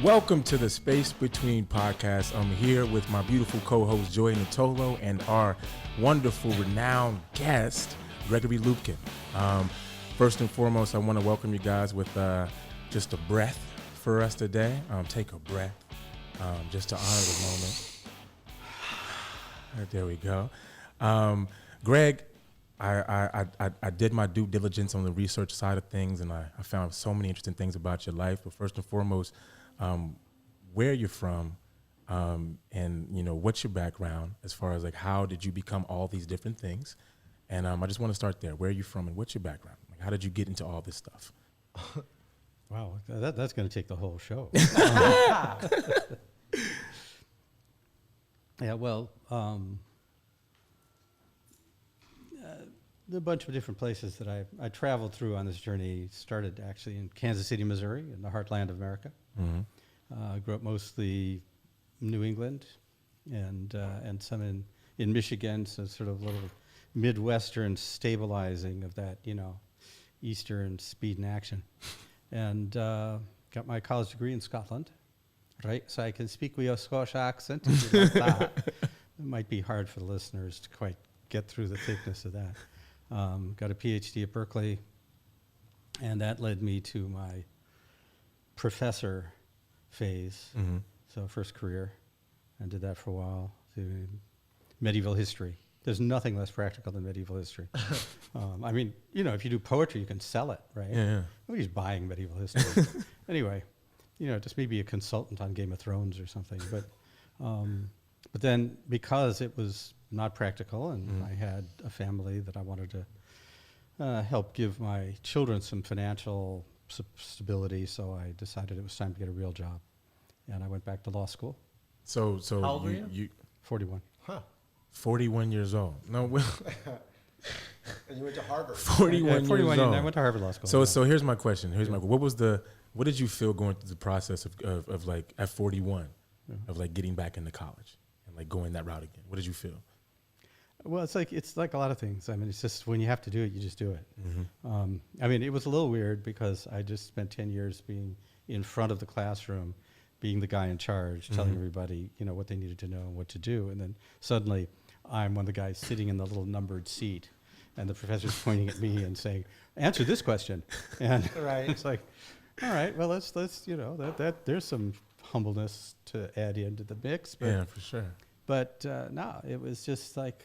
Welcome to the Space Between podcast. I'm here with my beautiful co-host Joy Nittolo and our wonderful, renowned guest, Gregory Lubkin. First and foremost, I want to welcome you guys with just a breath for us today. Take a breath, just to honor the moment. There we go. Greg, I did my due diligence on the research side of things, and I found so many interesting things about your life. But first and foremost, where you're from, and what's your background as far as like how did you become all these different things, and I just want to start there. Where are you from, and what's your background? Like, how did you get into all this stuff? Wow, that's going to take the whole show. Yeah, well, a bunch of different places that I traveled through on this journey started actually in Kansas City, Missouri, in the heartland of America. Mm-hmm. Grew up mostly New England and some in Michigan, so sort of a little Midwestern stabilizing of that, Eastern speed and action. And got my college degree in Scotland, right? So I can speak with a Scottish accent if you like that. It might be hard for the listeners to quite get through the thickness of that. Got a PhD at Berkeley, and that led me to my professor phase. Mm-hmm. So first career, and did that for a while. Medieval history. There's nothing less practical than medieval history. I mean, if you do poetry, you can sell it, right? Yeah. Nobody's buying medieval history. Anyway, just maybe a consultant on Game of Thrones or something. But then because it was not practical, and I had a family that I wanted to help give my children some financial stability, so I decided it was time to get a real job, and I went back to law school. So how old were you? 41. Huh. 41 years old. No, well, and you went to Harvard. 41 years old. And I went to Harvard Law School. So here's my question. What did you feel going through the process of like at 41 of like getting back into college and like going that route again? What did you feel? Well, it's like a lot of things. I mean, it's just when you have to do it, you just do it. Mm-hmm. I mean, it was a little weird because I just spent 10 years being in front of the classroom, being the guy in charge, telling everybody, what they needed to know and what to do. And then suddenly I'm one of the guys sitting in the little numbered seat, and the professor's pointing at me and saying, answer this question. And right. It's like, all right, well, let's that there's some humbleness to add into the mix. But, yeah, for sure. But no, it was just like,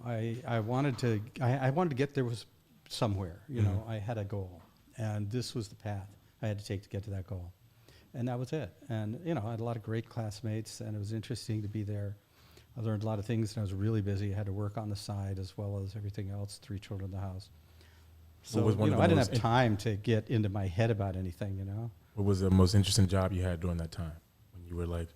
I wanted to get there was somewhere, I had a goal, and this was the path I had to take to get to that goal. And that was it. And, I had a lot of great classmates, and it was interesting to be there. I learned a lot of things, and I was really busy. I had to work on the side as well as everything else, 3 children in the house. So, I didn't have time to get into my head about anything, What was the most interesting job you had during that time when you were like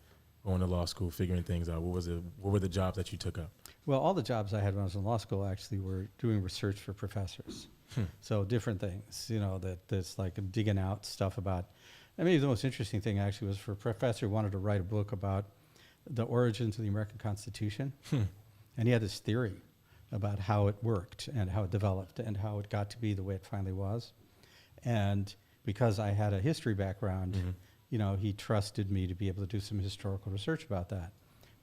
going to law school, figuring things out? What were the jobs that you took up? Well, all the jobs I had when I was in law school actually were doing research for professors. So different things, that's like I'm digging out stuff about. I mean, the most interesting thing actually was for a professor who wanted to write a book about the origins of the American Constitution. And he had this theory about how it worked and how it developed and how it got to be the way it finally was. And because I had a history background, he trusted me to be able to do some historical research about that,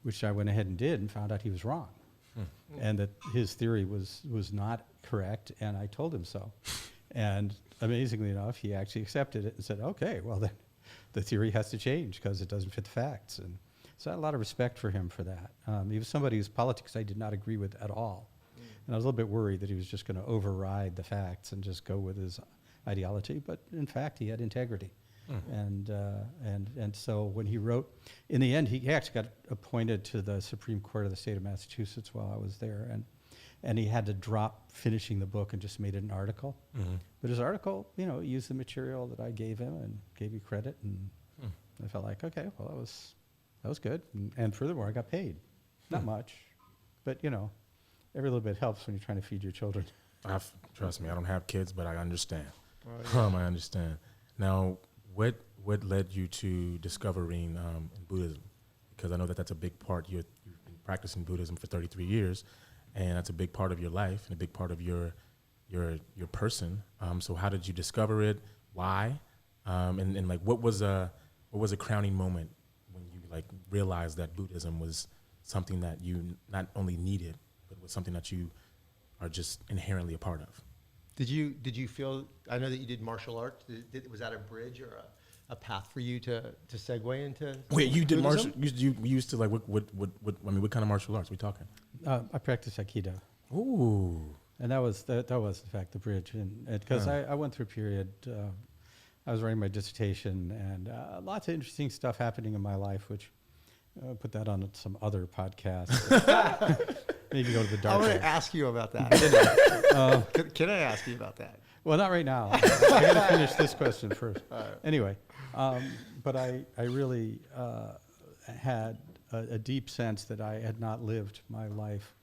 which I went ahead and did and found out he was wrong. And that his theory was not correct, and I told him so. And amazingly enough, he actually accepted it and said, okay, well then the theory has to change because it doesn't fit the facts. And so I had a lot of respect for him for that. He was somebody whose politics I did not agree with at all. And I was a little bit worried that he was just going to override the facts and just go with his ideology, but in fact he had integrity. And so when he wrote, in the end, he actually got appointed to the Supreme Court of the state of Massachusetts while I was there, and he had to drop finishing the book and just made it an article. But his article, used the material that I gave him and gave me credit, and I felt like, okay, well, that was good. And furthermore, I got paid, not much, but every little bit helps when you're trying to feed your children. Trust me, I don't have kids, but I understand. Oh, yeah. I understand. Now, what led you to discovering Buddhism? Because I know that's a big part. You've been practicing Buddhism for 33 years, and that's a big part of your life and a big part of your person. So how did you discover it? Why? And like, what was a crowning moment when you like realized that Buddhism was something that you not only needed, but was something that you are just inherently a part of? Did you feel? I know that you did martial arts. Was that a bridge or a path for you to segue into? Wait, you did Buddhism? martial? You used to like what? I mean, what kind of martial arts are we talking? I practiced Aikido. Ooh. And that was in fact the bridge, and because I went through a period, I was writing my dissertation, and lots of interesting stuff happening in my life, which put that on some other podcast. Maybe go to the I dark. want side. to ask you about that. Can I ask you about that? Well, not right now. I got to finish this question first. Anyway, but I really had a deep sense that I had not lived my life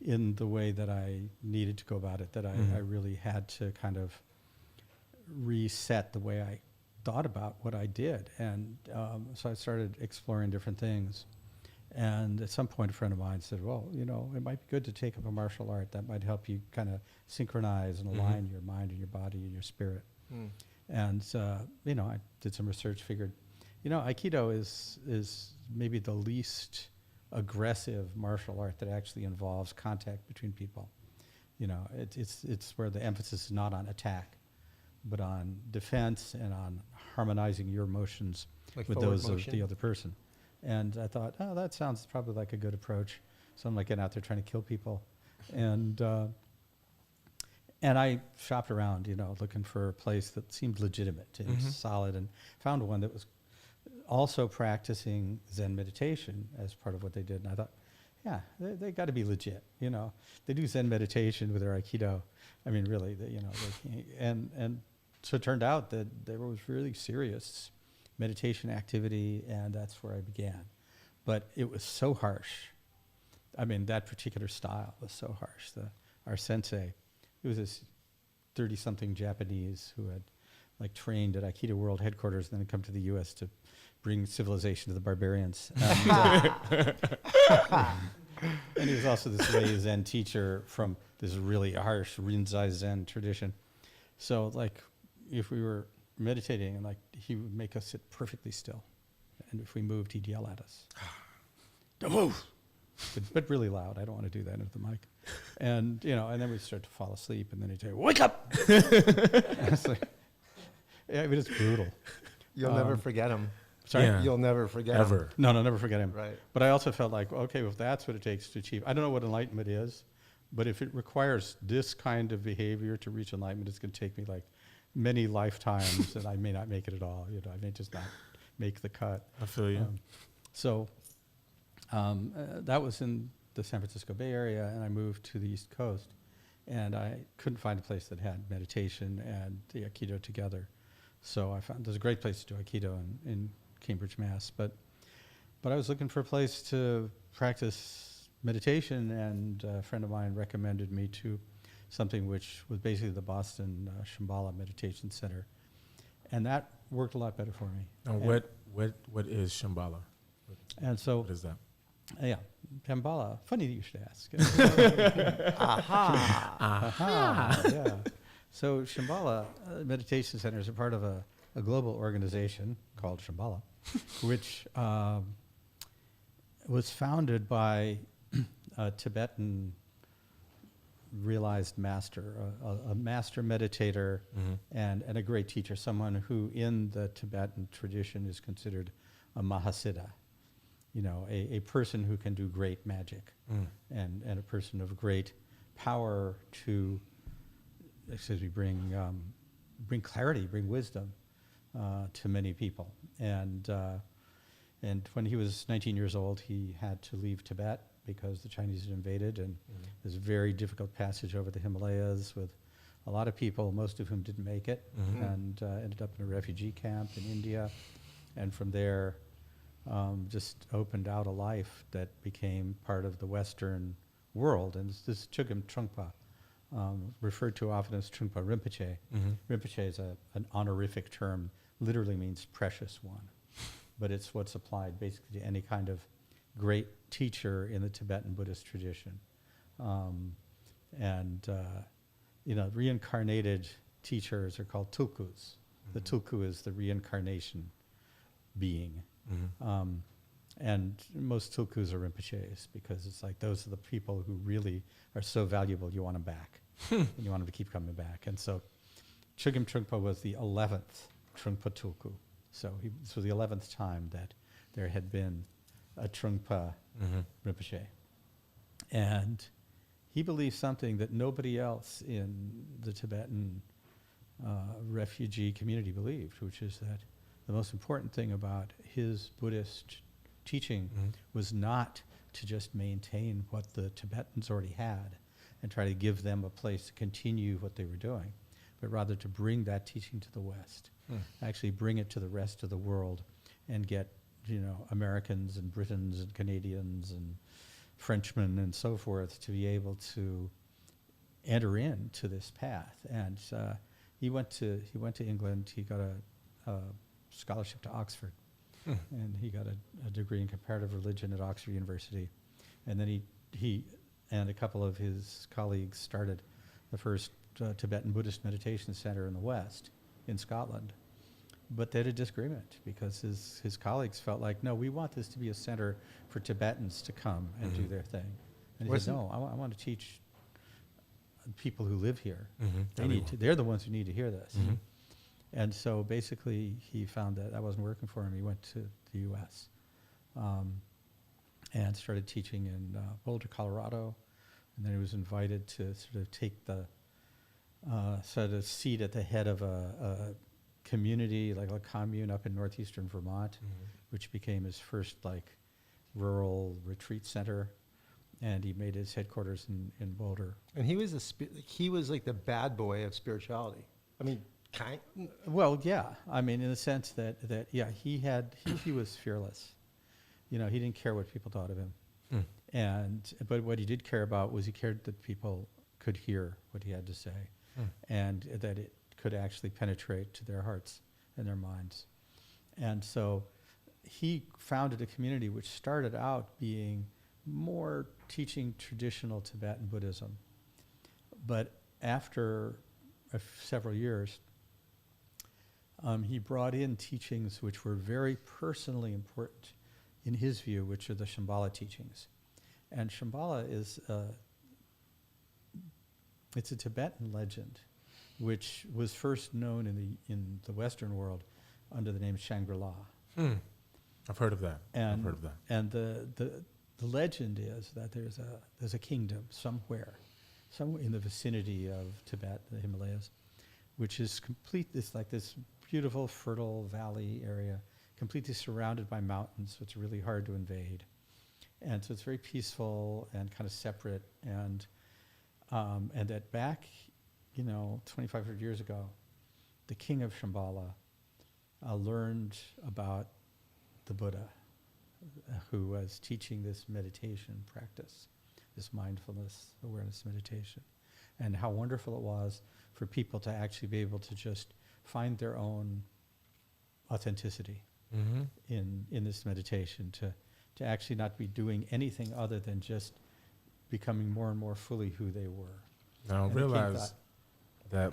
in the way that I needed to go about it, that I really had to kind of reset the way I thought about what I did. And so I started exploring different things. And at some point, a friend of mine said, well, you know, it might be good to take up a martial art. That might help you kind of synchronize and align your mind and your body and your spirit. And, you know, I did some research, figured, you know, Aikido is maybe the least aggressive martial art that actually involves contact between people. You know, it's where the emphasis is not on attack, but on defense and on harmonizing your emotions Like with forward those motion? of the other person. And I thought, oh, that sounds probably like a good approach. So I'm like getting out there trying to kill people. And I shopped around, you know, looking for a place that seemed legitimate and solid, and found one that was also practicing Zen meditation as part of what they did. And I thought, yeah, they got to be legit. You know, they do Zen meditation with their Aikido. I mean, really, you know, and so it turned out that there was really serious meditation activity, and that's where I began. But it was so harsh. I mean, that particular style was so harsh. Our sensei, he was this 30-something Japanese who had like trained at Aikido World Headquarters and then come to the U.S. to bring civilization to the barbarians. And he was also this Rei Zen teacher from this really harsh Rinzai Zen tradition. So like, if we were meditating, and like he would make us sit perfectly still, and if we moved, he'd yell at us, "Don't move!" But really loud. I don't want to do that into the mic. And you know, and then we'd start to fall asleep, and then he'd say, "Wake up!" It's like, yeah, it was brutal. You'll never forget him. Sorry. Yeah. You'll never forget Ever. him. No, never forget him. Right. But I also felt like, okay, if that's what it takes to achieve, I don't know what enlightenment is, but if it requires this kind of behavior to reach enlightenment, it's going to take me like many lifetimes, and I may not make it at all. You know, I may just not make the cut. I feel you. So that was in the San Francisco Bay Area, and I moved to the East Coast, and I couldn't find a place that had meditation and the Aikido together. So I found there's a great place to do Aikido in Cambridge, Mass. But I was looking for a place to practice meditation, and a friend of mine recommended me to something which was basically the Boston Shambhala Meditation Center, and that worked a lot better for me. And what is Shambhala? And so, What is that? yeah, Shambhala. Funny that you should ask. Yeah. So Shambhala Meditation Centers are part of a global organization called Shambhala, which was founded by a Tibetan realized master, a master meditator, and a great teacher, someone who in the Tibetan tradition is considered a mahasiddha, you know, a person who can do great magic, and a person of great power to, bring clarity, bring wisdom to many people. And when he was 19 years old, he had to leave Tibet because the Chinese had invaded, and it was a very difficult passage over the Himalayas with a lot of people, most of whom didn't make it, and ended up in a refugee camp in India. And from there, just opened out a life that became part of the Western world. And this Chögyam Trungpa, referred to often as Trungpa Rinpoche. Rinpoche is an honorific term, literally means precious one. But it's what's applied basically to any kind of great teacher in the Tibetan Buddhist tradition. Reincarnated teachers are called tulkus. The tulku is the reincarnation being. And most tulkus are Rinpoches, because it's like those are the people who really are so valuable you want them back. And you want them to keep coming back. And so Chögyam Trungpa was the 11th Trungpa tulku. So this was the 11th time that there had been a Trungpa Rinpoche. And he believed something that nobody else in the Tibetan refugee community believed, which is that the most important thing about his Buddhist teaching was not to just maintain what the Tibetans already had and try to give them a place to continue what they were doing, but rather to bring that teaching to the West, actually bring it to the rest of the world, and get Americans and Britons and Canadians and Frenchmen and so forth to be able to enter into this path. And he went to England. He got a scholarship to Oxford, and he got a degree in comparative religion at Oxford University. And then he and a couple of his colleagues started the first Tibetan Buddhist meditation center in the West, in Scotland. But they had a disagreement, because his colleagues felt like, no, we want this to be a center for Tibetans to come and do their thing. And he said, no, I want to teach people who live here. They're the ones who need to hear this. And so basically he found that wasn't working for him. He went to the U.S. And started teaching in Boulder, Colorado. And then he was invited to sort of take the sort of seat at the head of a community, like a commune up in northeastern Vermont, which became his first rural retreat center. And he made his headquarters in Boulder. And he was like the bad boy of spirituality. I mean, Well, yeah. I mean, in the sense that he was fearless. He didn't care what people thought of him. But what he did care about was he cared that people could hear what he had to say, and that it could actually penetrate to their hearts and their minds. And so he founded a community which started out being more teaching traditional Tibetan Buddhism. But after several years, he brought in teachings which were very personally important in his view, which are the Shambhala teachings. And Shambhala is it's a Tibetan legend, which was first known in the Western world under the name Shangri-La. I've heard of that. And the legend is that there's a kingdom somewhere in the vicinity of Tibet, the Himalayas, which is complete. It's like this beautiful, fertile valley area, completely surrounded by mountains, so it's really hard to invade. And so it's very peaceful and kind of separate. And that back, 2,500 years ago, the king of Shambhala learned about the Buddha, who was teaching this meditation practice, this mindfulness, awareness meditation, and how wonderful it was for people to actually be able to just find their own authenticity in this meditation, to actually not be doing anything other than just becoming more and more fully who they were. Now realize that,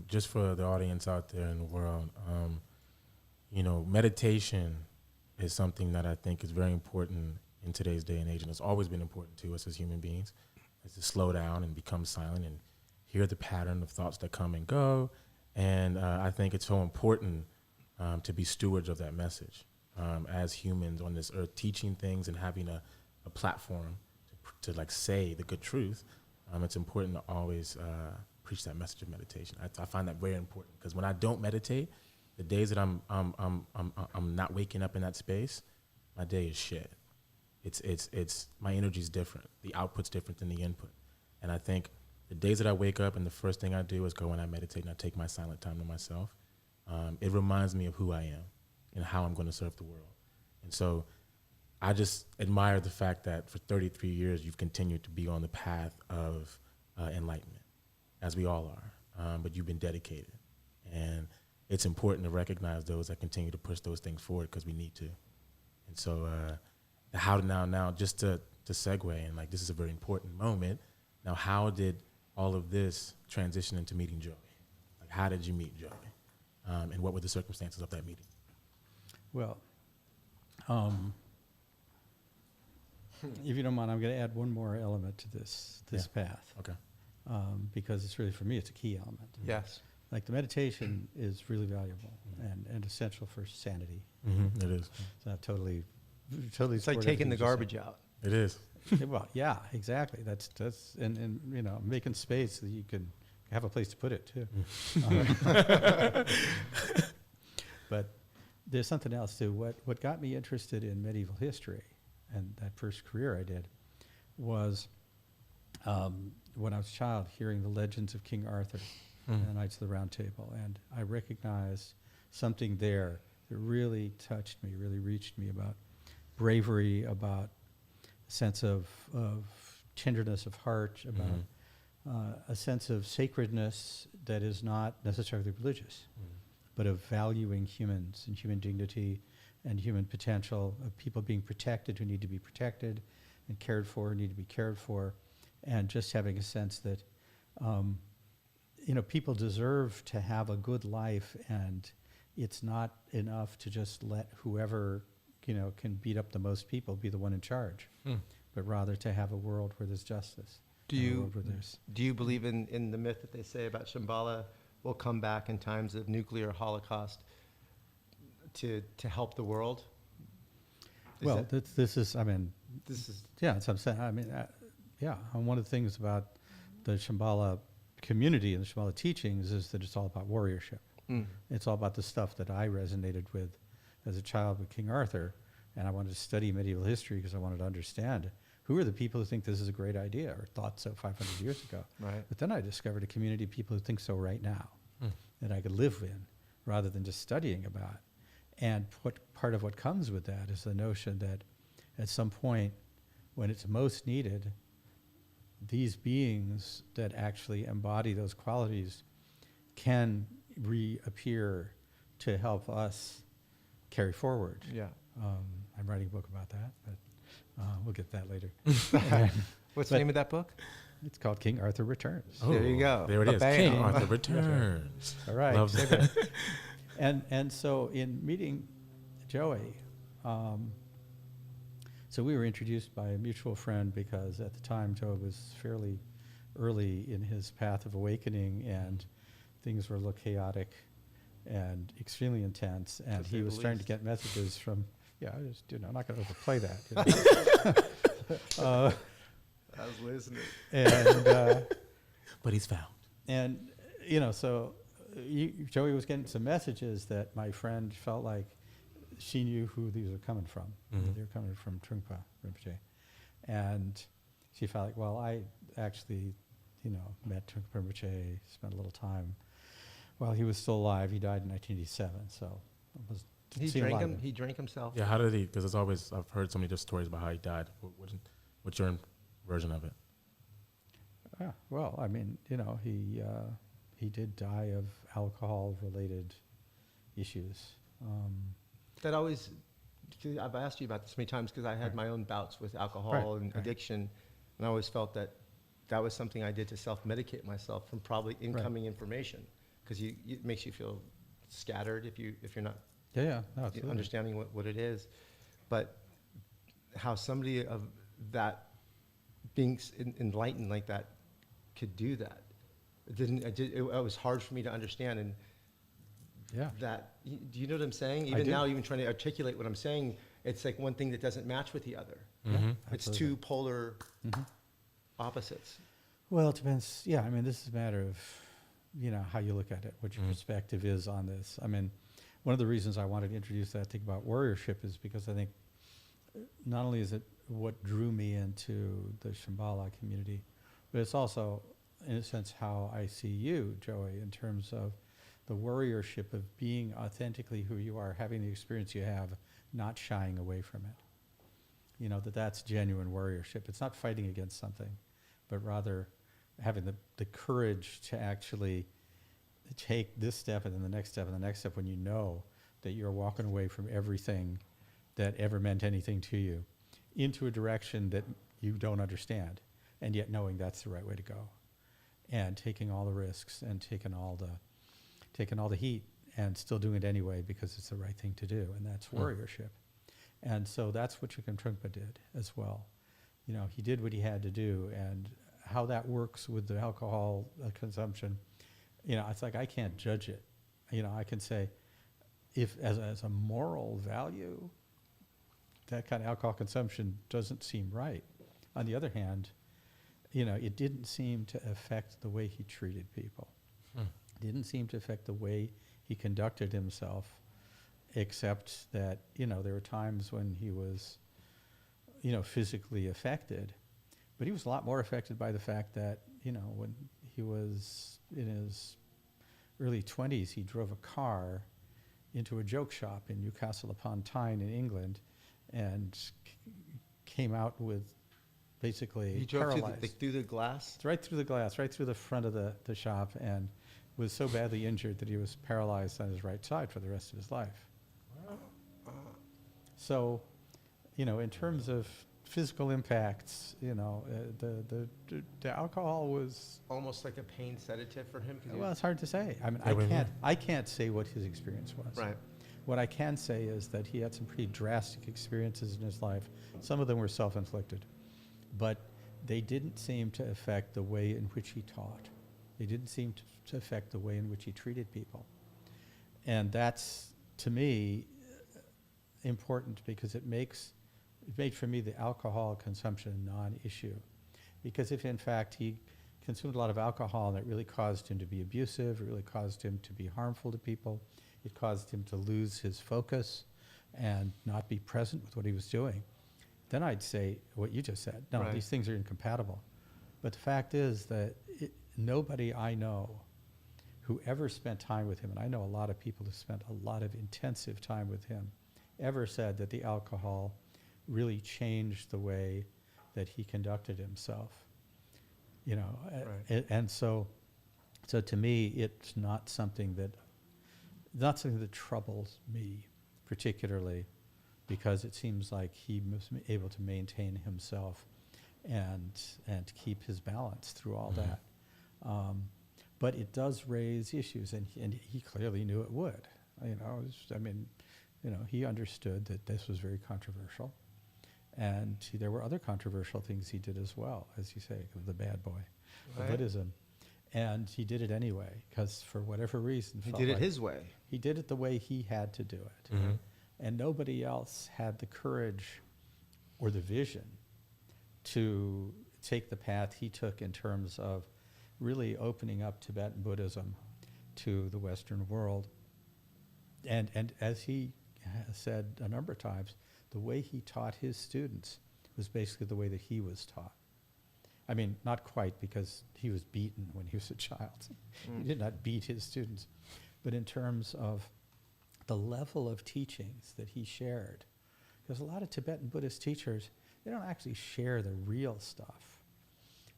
just for the audience out there in the world, meditation is something that I think is very important in today's day and age, and it's always been important to us as human beings, is to slow down and become silent and hear the pattern of thoughts that come and go. And I think it's so important to be stewards of that message as humans on this earth, teaching things and having a platform to say the good truth. It's important to always preach that message of meditation. I find that very important, because when I don't meditate, the days that I'm not waking up in that space, my day is shit. It's my energy's different. The output's different than the input. And I think the days that I wake up and the first thing I do is go and I meditate and I take my silent time to myself, it reminds me of who I am and how I'm going to serve the world. And so I just admire the fact that for 33 years you've continued to be on the path of enlightenment, as we all are, but you've been dedicated. And it's important to recognize those that continue to push those things forward, because we need to. And so how now just to segue, and like this is a very important moment. Now, how did all of this transition into meeting Joey? Like, how did you meet Joey? And what were the circumstances of that meeting? Well, if you don't mind, I'm going to add one more element to this path. Okay. Because it's really, for me, it's a key element. Yes. Like the meditation is really valuable and essential for sanity. Mm-hmm. It is. It's not totally. It's like taking the garbage out. It is. Well, yeah, exactly. That's and you know, making space so that you can have a place to put it too. But there's something else too. What got me interested in medieval history, and that first career I did, was when I was a child, hearing the legends of King Arthur and the Knights of the Round Table, and I recognized something there that really touched me, really reached me, about bravery, about a sense of tenderness of heart, about a sense of sacredness that is not necessarily religious, but of valuing humans and human dignity and human potential, of people being protected who need to be protected and cared for who need to be cared for, and just having a sense that you know, people deserve to have a good life, and it's not enough to just let whoever, you know, can beat up the most people be the one in charge, but rather to have a world where there's justice. Do and a you world where there's do you believe in the myth that they say about Shambhala will come back in times of nuclear holocaust to help the world? well, this is, I mean, This is yeah, that's what I'm saying. I mean, yeah, and one of the things about the Shambhala community and the Shambhala teachings is that it's all about warriorship. It's all about the stuff that I resonated with as a child with King Arthur, and I wanted to study medieval history because I wanted to understand who are the people who think this is a great idea or thought so 500 years ago. right. But then I discovered a community of people who think so right now that I could live in rather than just studying about. And part of what comes with that is the notion that at some point when it's most needed, these beings that actually embody those qualities can reappear to help us carry forward. Yeah. I'm writing a book about that, but we'll get that later. What's the But- name of that book? It's called King Arthur Returns. There you go. There it is. Bam. King Arthur returns. All right. Love that. And so in meeting Joey, so we were introduced by a mutual friend because at the time Joey was fairly early in his path of awakening, and things were a little chaotic and extremely intense, and say he the was starting to least. get messages from, I'm not going to overplay that. I was listening. And But he's found. And, so Joey was getting some messages that my friend felt like she knew who these were coming from. Mhm. They were coming from Trungpa Rinpoche. And she felt like, well, I actually, met Trungpa Rinpoche, spent a little time while he was still alive. He died in 1987, so it was seeing a lot of it. He drank himself. Yeah, how did he? Because I've heard so many different stories about how he died. What's your version of it? Yeah, well, I mean, he did die of alcohol-related issues. That always, I've asked you about this many times because I had my own bouts with alcohol Right, and right. addiction, and I always felt that was something I did to self-medicate myself from probably incoming information, because it makes you feel scattered if you're not Yeah, no, absolutely. understanding what it is. But how somebody of that being enlightened like that could do that, it was hard for me to understand. And Yeah. do you know what I'm saying? Even do. now, even trying to articulate what I'm saying, it's like one thing that doesn't match with the other. Mhm. It's Absolutely. two polar Mhm. opposites. Well, it depends. Yeah, I mean, this is a matter of, how you look at it, what your Mhm. perspective is on this. I mean, one of the reasons I wanted to introduce that thing about warriorship is because I think not only is it what drew me into the Shambhala community, but it's also, in a sense, how I see you, Joey, in terms of the warriorship of being authentically who you are, having the experience you have, not shying away from it. That's genuine warriorship. It's not fighting against something, but rather having the courage to actually take this step and then the next step and the next step when you know that you're walking away from everything that ever meant anything to you. into a direction that you don't understand, and yet knowing that's the right way to go, and taking all the risks and taking all the heat and still doing it anyway because it's the right thing to do, and that's warriorship. And so that's what Chögyam Trungpa did as well. You know, he did what he had to do, and how that works with the alcohol consumption, you know, it's like I can't judge it. You know, I can say, if as a moral value, that kind of alcohol consumption doesn't seem right. On the other hand, you know, it didn't seem to affect the way he treated people. It didn't seem to affect the way he conducted himself, except that, you know, there were times when he was, you know, physically affected, but he was a lot more affected by the fact that, you know, when he was in his early 20s, he drove a car into a joke shop in Newcastle upon Tyne in England and came out with basically He drove paralyzed. through the glass? Right through the glass, right through the front of the shop, and was so badly injured that he was paralyzed on his right side for the rest of his life. So, you know, in terms of physical impacts, you know, the alcohol was, Almost like a pain sedative for him? 'Cause he well, was- it's hard to say. I mean, I can't say what his experience was. Right. What I can say is that he had some pretty drastic experiences in his life. Some of them were self-inflicted, but they didn't seem to affect the way in which he taught. They didn't seem to affect the way in which he treated people. And that's, to me, important because it made for me the alcohol consumption a non-issue. Because if in fact he consumed a lot of alcohol and it really caused him to be abusive, it really caused him to be harmful to people, it caused him to lose his focus and not be present with what he was doing, then I'd say what you just said. No, Right. these things are incompatible. But the fact is that nobody I know who ever spent time with him, and I know a lot of people who spent a lot of intensive time with him, ever said that the alcohol really changed the way that he conducted himself. You know, Right. and so to me, it's not something that troubles me particularly, because it seems like he was able to maintain himself and keep his balance through all that. But it does raise issues, and he clearly knew it would. You know, he understood that this was very controversial, and there were other controversial things he did as well, as you say, the bad boy, Right. Buddhism, and he did it anyway because for whatever reason He felt did it like his way. he did it the way he had to do it, and nobody else had the courage or the vision to take the path he took in terms of really opening up Tibetan Buddhism to the Western world. And as he has said a number of times, the way he taught his students was basically the way that he was taught. I mean, not quite, because he was beaten when he was a child. He did not beat his students. But in terms of the level of teachings that he shared, because a lot of Tibetan Buddhist teachers, they don't actually share the real stuff.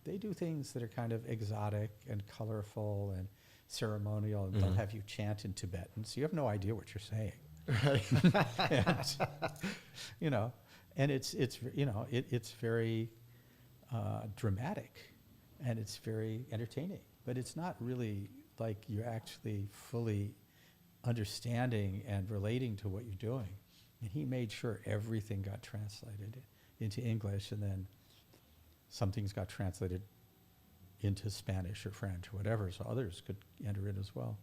They do things that are kind of exotic and colorful and ceremonial, and they'll have you chant in Tibetan, so you have no idea what you're saying. And, you know, and it's very dramatic, and it's very entertaining, but it's not really like you're actually fully understanding and relating to what you're doing. And he made sure everything got translated into English, and then some things got translated into Spanish or French or whatever, so others could enter it as well.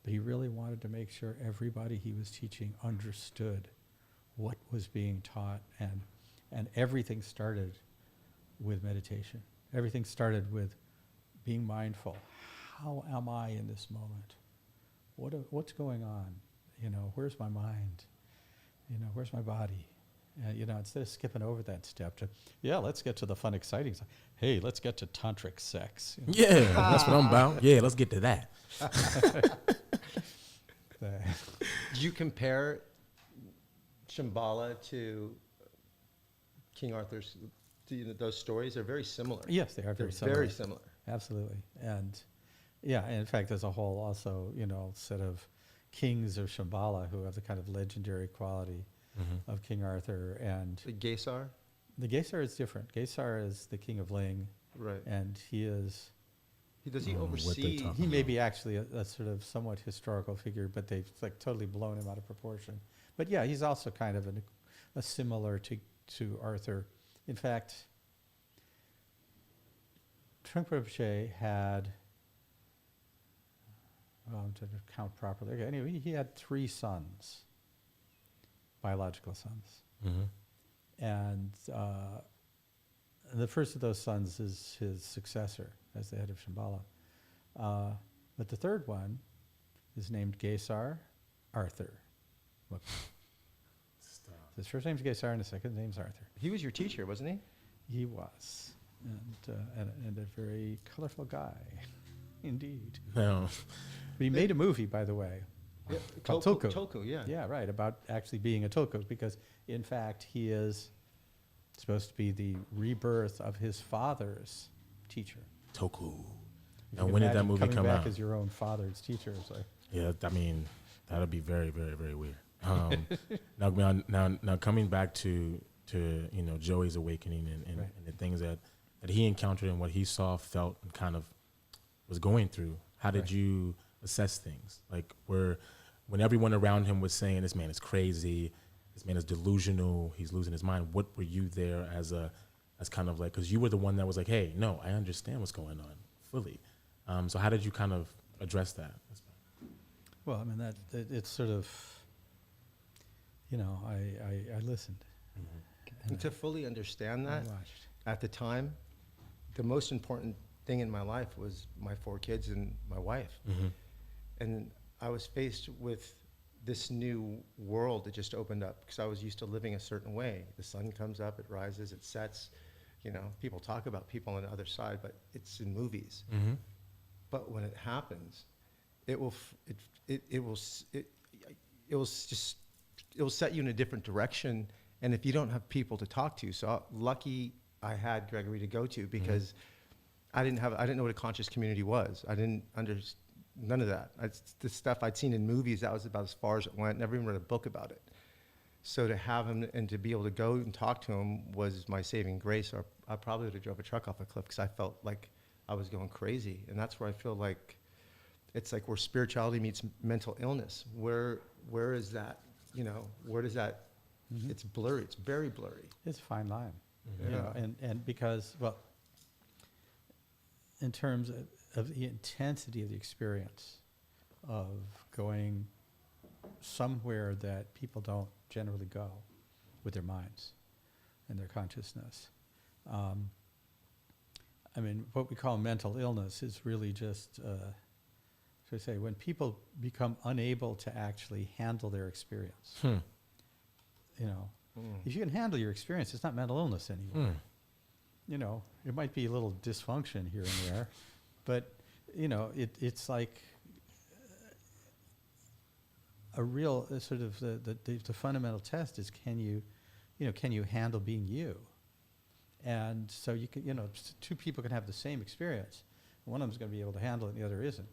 But he really wanted to make sure everybody he was teaching understood what was being taught, and everything started with meditation. Everything started with being mindful. How am I in this moment? What's going on? You know, where's my mind? You know, where's my body? You know, instead of skipping over that step to, let's get to the fun, exciting stuff. Hey, let's get to tantric sex. You know? Yeah, that's what I'm about. Yeah, let's get to that. Do you compare Shambhala to King Arthur's? Those stories are very similar. Yes, they are very They're similar. very similar. Absolutely. And in fact, there's a whole also, set of kings of Shambhala who have the kind of legendary quality of King Arthur and The Gesar? The Gesar is different. Gesar is the king of Ling, Right. and he is. Does he I don't know what they oversee? talk He may be actually a sort of somewhat historical figure, but they've like totally blown him out of proportion. But yeah, he's also kind of a similar to Arthur. In fact, Trungpa Rinpoche had, to count properly, okay, anyway, he had 3 sons, biological sons. Mm-hmm. And the first of those sons is his successor as the head of Shambhala. But the third one is named Gesar Arthur. Look. His first name's Gesar and his second name's Arthur. He was your teacher, wasn't he? He was. And a very colorful guy, indeed. No. But he made a movie, by the way, called Tulku. Tulku, yeah. Yeah, right, about actually being a Tulku, because in fact he is supposed to be the rebirth of his father's teacher. Toku. You Now, can when did that imagine movie coming come back out? as your own father's teacher. It's like, Yeah, I mean, that'd be very, very, very weird. Now, coming back to Joey's awakening and Right. the things that he encountered and what he saw, felt, and kind of was going through. How did Right. you assess things? Like, when everyone around him was saying, "This man is crazy, this man is delusional, he's losing his mind." What were you there as kind of like, because you were the one that was like, "Hey, no, I understand what's going on fully." So how did you kind of address that? well, I mean, that it's sort of, I listened. Mm-hmm. And to fully understand I that, watched. at the time, the most important thing in my life was my 4 kids and my wife. Mm-hmm. And I was faced with this new world that just opened up, because I was used to living a certain way. The sun comes up, it rises, it sets. People talk about people on the other side, but it's in movies. Mm-hmm. But when it happens, it will set you in a different direction. And if you don't have people to talk to, so lucky I had Gregory to go to, because I didn't know what a conscious community was. I didn't understand none of that. The stuff I'd seen in movies, that was about as far as it went. Never even read a book about it. So to have him and to be able to go and talk to him was my saving grace. Or I probably would have drove a truck off a cliff, because I felt like I was going crazy. And that's where I feel like it's like where spirituality meets mental illness. Where is that? Where does that? Mhm. It's blurry. It's very blurry. It's a fine line. Mm-hmm. Yeah. And because, well, in terms of the intensity of the experience of going somewhere that people don't generally go with their minds and their consciousness. I mean, what we call mental illness is really just, should I say, when people become unable to actually handle their experience. If you can handle your experience, it's not mental illness anymore. It might be a little dysfunction here and there, but it's like a real sort of the fundamental test is can you handle being you? And so you can 2 people can have the same experience. One of them's going to be able to handle it, and the other isn't.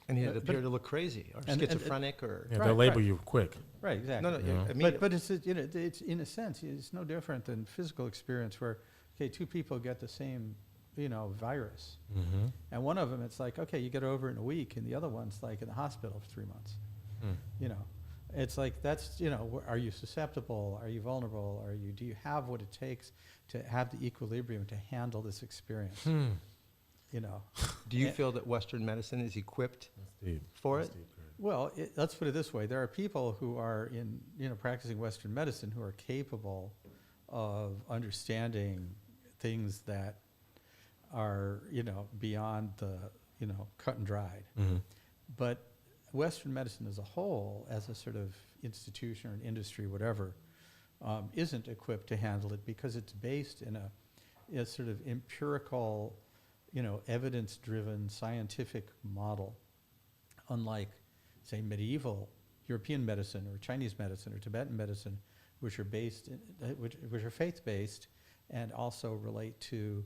And he had But- appear to look crazy or and- schizophrenic or. Yeah, Right, they'll label right. you quick. Right, exactly. No, no. Yeah. I mean, But it's it's in a sense it's no different than physical experience where 2 people get the same virus, Mm-hmm. and one of them it's like okay you get over it in a week, and the other one's like in the hospital for 3 months. It's like that's are you susceptible? Are you vulnerable? Do you have what it takes to have the equilibrium to handle this experience? do you feel that Western medicine is equipped That's deep. for That's it? deep, Greg. Well, let's put it this way: there are people who are in practicing Western medicine who are capable of understanding things that are beyond the cut and dried. Mm-hmm. But Western medicine as a whole, as a sort of institution or an industry, whatever, isn't equipped to handle it because it's based in a sort of empirical, evidence-driven scientific model, unlike, say, medieval European medicine or Chinese medicine or Tibetan medicine, which are based, which are faith-based, and also relate to,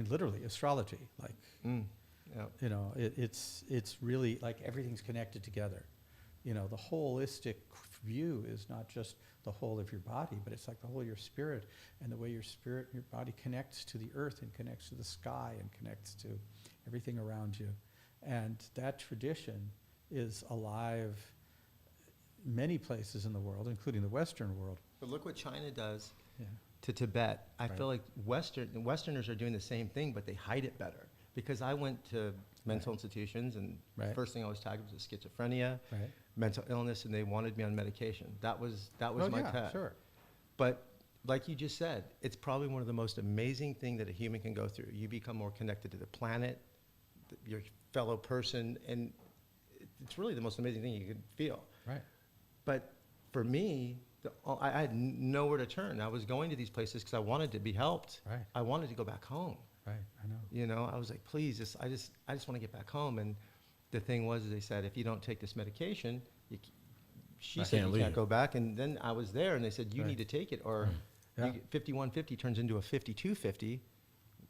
literally astrology. Like, Yeah. it's really like everything's connected together. the holistic view is not just the whole of your body, but it's like the whole of your spirit, and the way your spirit and your body connects to the earth and connects to the sky and connects to everything around you. And that tradition is alive many places in the world, including the Western world. But look what China does Yeah. to Tibet. I Right. feel like Westerners are doing the same thing, but they hide it better. Because I went to mental institutions, and the Right. first thing I was tagged was schizophrenia, Right. mental illness, and they wanted me on medication. That was Oh, my yeah, tag. sure. But like you just said, it's probably one of the most amazing things that a human can go through. You become more connected to the planet, your fellow person, and it's really the most amazing thing you can feel. Right. But for me, I had nowhere to turn. I was going to these places because I wanted to be helped. Right. I wanted to go back home. Right. I know. You know, I was like, please, I just want to get back home. And the thing was, they said, if you don't take this medication, she said can't you can't leave. go back. And then I was there, and they said, you Right. need to take it, or Yeah. you get 5150 turns into a 5250.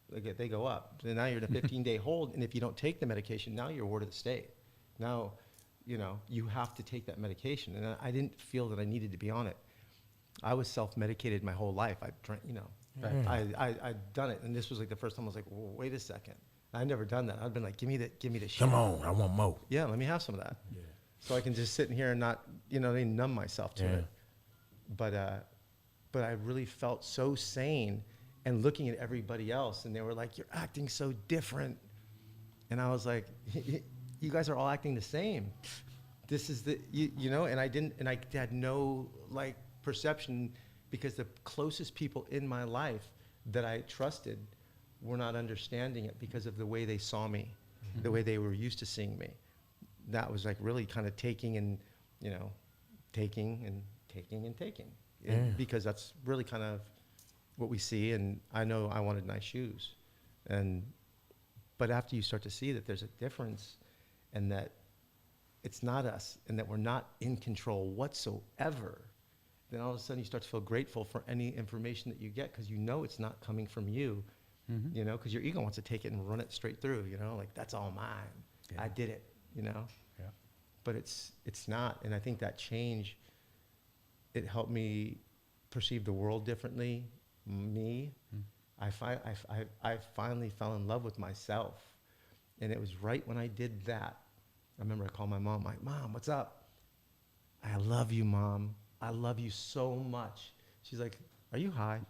They go up. So now you're in a 15-day hold, and if you don't take the medication, now you're a ward of the state. Now, you have to take that medication. And I didn't feel that I needed to be on it. I was self-medicated my whole life. I drank, I'd done it, and this was like the first time I was like, well, wait a second. I'd never done that. I'd been like, give me the shit. Come on, I want more. Yeah, let me have some of that. Yeah. So I can just sit in here and not, numb myself to Yeah. it. But I really felt so sane, and looking at everybody else, and they were like, you're acting so different. And I was like, you guys are all acting the same. This is and I had no perception, because the closest people in my life that I trusted were not understanding it because of the way they saw me, the way they were used to seeing me. That was like really kind of taking and taking and taking and taking. And because that's really kind of what we see. And I know I wanted nice shoes, but after you start to see that there's a difference, and that it's not us, and that we're not in control whatsoever, then all of a sudden you start to feel grateful for any information that you get, because it's not coming from you, because your ego wants to take it and run it straight through, like that's all mine. Yeah. I did it, Yeah. But it's not. And I think that change, it helped me perceive the world differently, me. I finally fell in love with myself. And it was right when I did that. I remember I called my mom, like, Mom, what's up? I love you, Mom. I love you so much. She's like, are you high?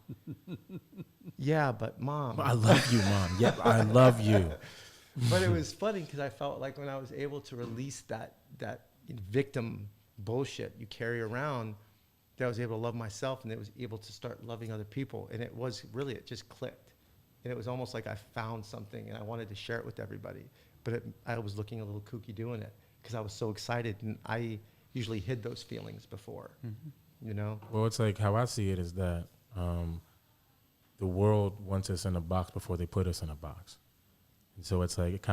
Yeah, but Mom. I love you, Mom. Yep, I love you. But it was funny, because I felt like when I was able to release that victim bullshit you carry around, that I was able to love myself, and it was able to start loving other people. And it just clicked. And it was almost like I found something, and I wanted to share it with everybody. But I was looking a little kooky doing it, because I was so excited, and I usually hid those feelings before, Well, it's like how I see it is that the world wants us in a box before they put us in a box. And so it's like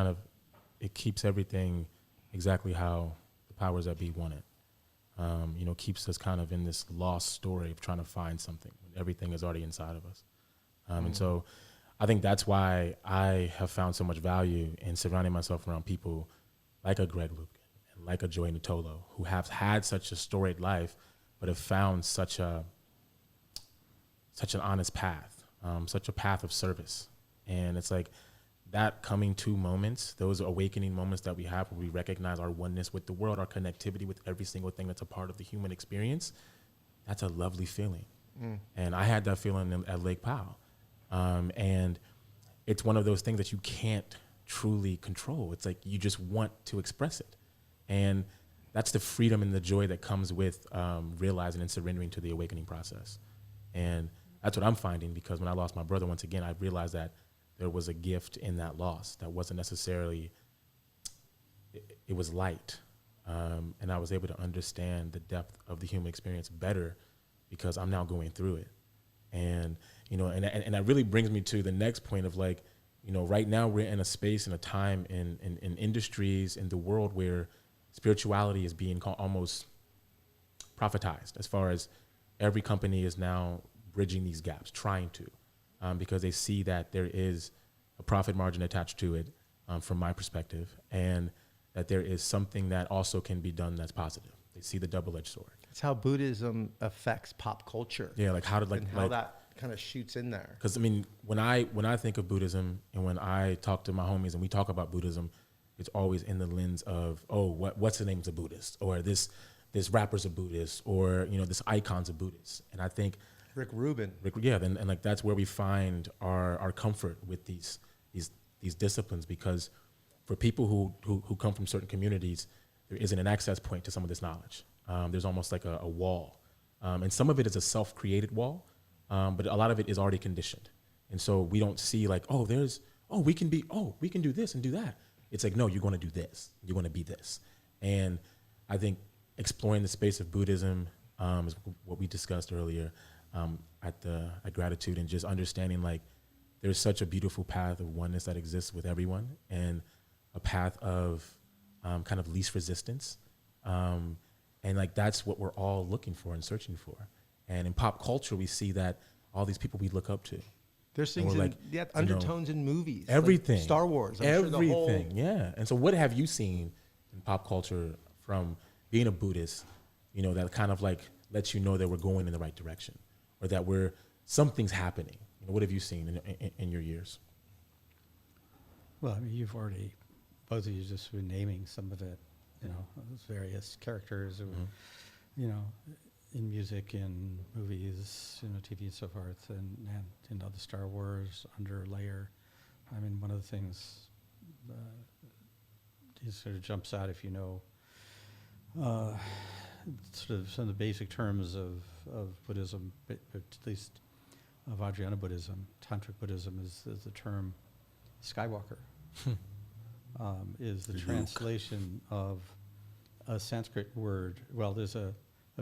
it keeps everything exactly how the powers that be want it. Keeps us kind of in this lost story of trying to find something when everything is already inside of us. And so I think that's why I have found so much value in surrounding myself around people like a Greg Lubkin and like a Joy Nittolo, who have had such a storied life, but have found such an honest path, such a path of service. And it's like that coming to moments, those awakening moments that we have where we recognize our oneness with the world, our connectivity with every single thing that's a part of the human experience, that's a lovely feeling. And I had that feeling at Lake Powell. And it's one of those things that you can't truly control. It's like you just want to express it. And that's the freedom and the joy that comes with realizing and surrendering to the awakening process. And that's what I'm finding, because when I lost my brother, once again, I realized that there was a gift in that loss that wasn't necessarily, it was light. And I was able to understand the depth of the human experience better because I'm now going through it. And, and that really brings me to the next point of right now we're in a space and a time in industries in the world where spirituality is being almost prophetized, as far as every company is now bridging these gaps, trying to, because they see that there is a profit margin attached to it, from my perspective, and that there is something that also can be done that's positive. They see the double-edged sword. It's how Buddhism affects pop culture. Yeah, like how did And how that kind of shoots in there. Because I mean, when I think of Buddhism and when I talk to my homies and we talk about Buddhism, it's always in the lens of, oh, what's the name of a Buddhist, or this rapper's a Buddhist, or this icon's a Buddhist. And I think Rick Rubin. and like that's where we find our comfort with these disciplines, because for people who come from certain communities, there isn't an access point to some of this knowledge. There's almost like a wall, and some of it is a self-created wall, but a lot of it is already conditioned. And so we don't see like, we can do this and do that. It's like, no, you're going to do this. You're going to be this. And I think exploring the space of Buddhism is what we discussed earlier at Gratitude, and just understanding like there's such a beautiful path of oneness that exists with everyone, and a path of kind of least resistance. And like that's what we're all looking for and searching for. And in pop culture, we see that all these people we look up to. There's things undertones in movies. Everything. Like Star Wars. Everything, yeah. And so what have you seen in pop culture from being a Buddhist, that kind of like lets you know that we're going in the right direction, or that something's happening? What have you seen in your years? Well, I mean, you've already, both of you just been naming some of it, those various characters who, in music, in movies, TV and so forth, and the Star Wars underlayer. I mean, one of the things sort of jumps out if sort of some of the basic terms of Buddhism, but at least of Vajrayana Buddhism, Tantric Buddhism is the term Skywalker. Is the Luke. Translation of a Sanskrit word. Well, there's a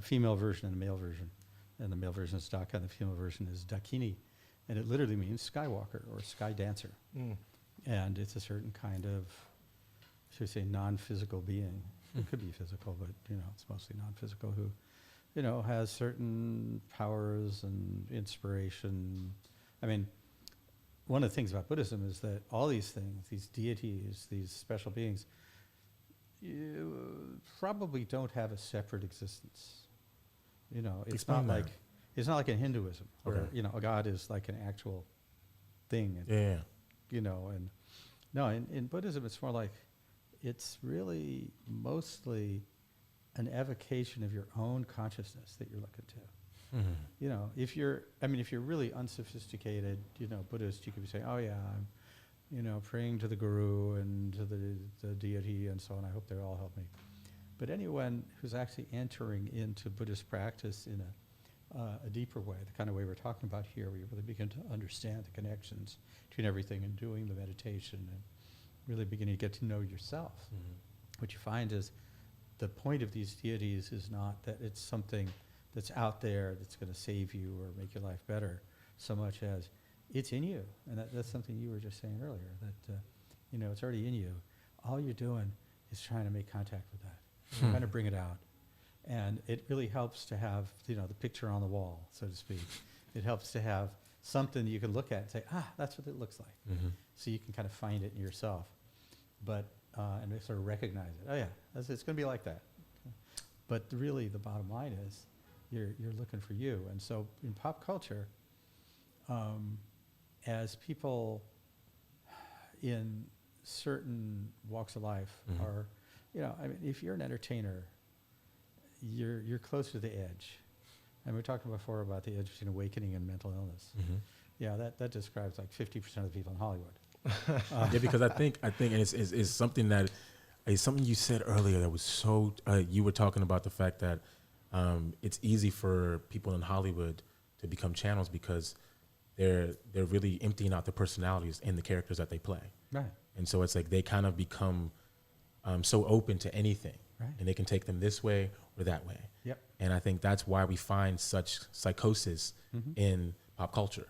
female version and a male version. And the male version is Daka, and the female version is Dakini. And it literally means skywalker or sky dancer. Mm. And it's a certain kind of, should we say, non-physical being. It could be physical, but it's mostly non-physical, who has certain powers and inspiration. I mean, one of the things about Buddhism is that all these things, these deities, these special beings, you probably don't have a separate existence. It's Explain not that. like it's not like in Hinduism where Okay. a god is like an actual thing. And, Yeah. and no, in Buddhism it's more like it's really mostly an evocation of your own consciousness that you're looking to. Mm-hmm. If you're really unsophisticated, Buddhist, you could be saying, oh yeah, I'm, praying to the guru and to the deity and so on. I hope they all help me. But anyone who's actually entering into Buddhist practice in a deeper way, the kind of way we're talking about here, where you really begin to understand the connections between everything and doing the meditation and really beginning to get to know yourself. Mm-hmm. What you find is the point of these deities is not that it's something that's out there that's going to save you or make your life better, so much as it's in you. And that's something you were just saying earlier, that it's already in you. All you're doing is trying to make contact with that. You're trying to bring it out. And it really helps to have, the picture on the wall, so to speak. It helps to have something you can look at and say, that's what it looks like. Mm-hmm. So you can kind of find it in yourself. But, and sort of recognize it. Oh yeah, it's going to be like that. But really the bottom line is you're looking for you. And so in pop culture, as people in certain walks of life Mhm. are, if you're an entertainer, you're close to the edge. And we talked before about the edge between awakening and mental illness. Mm-hmm. Yeah, that describes like 50% of the people in Hollywood. Yeah, because I think, and it's something that, it's something you said earlier that was so, you were talking about the fact that it's easy for people in Hollywood to become channels because they're really emptying out their personalities in the characters that they play. Right. And so it's like they kind of become so open to anything. Right. And they can take them this way or that way. Yep. And I think that's why we find such psychosis Mhm. in pop culture,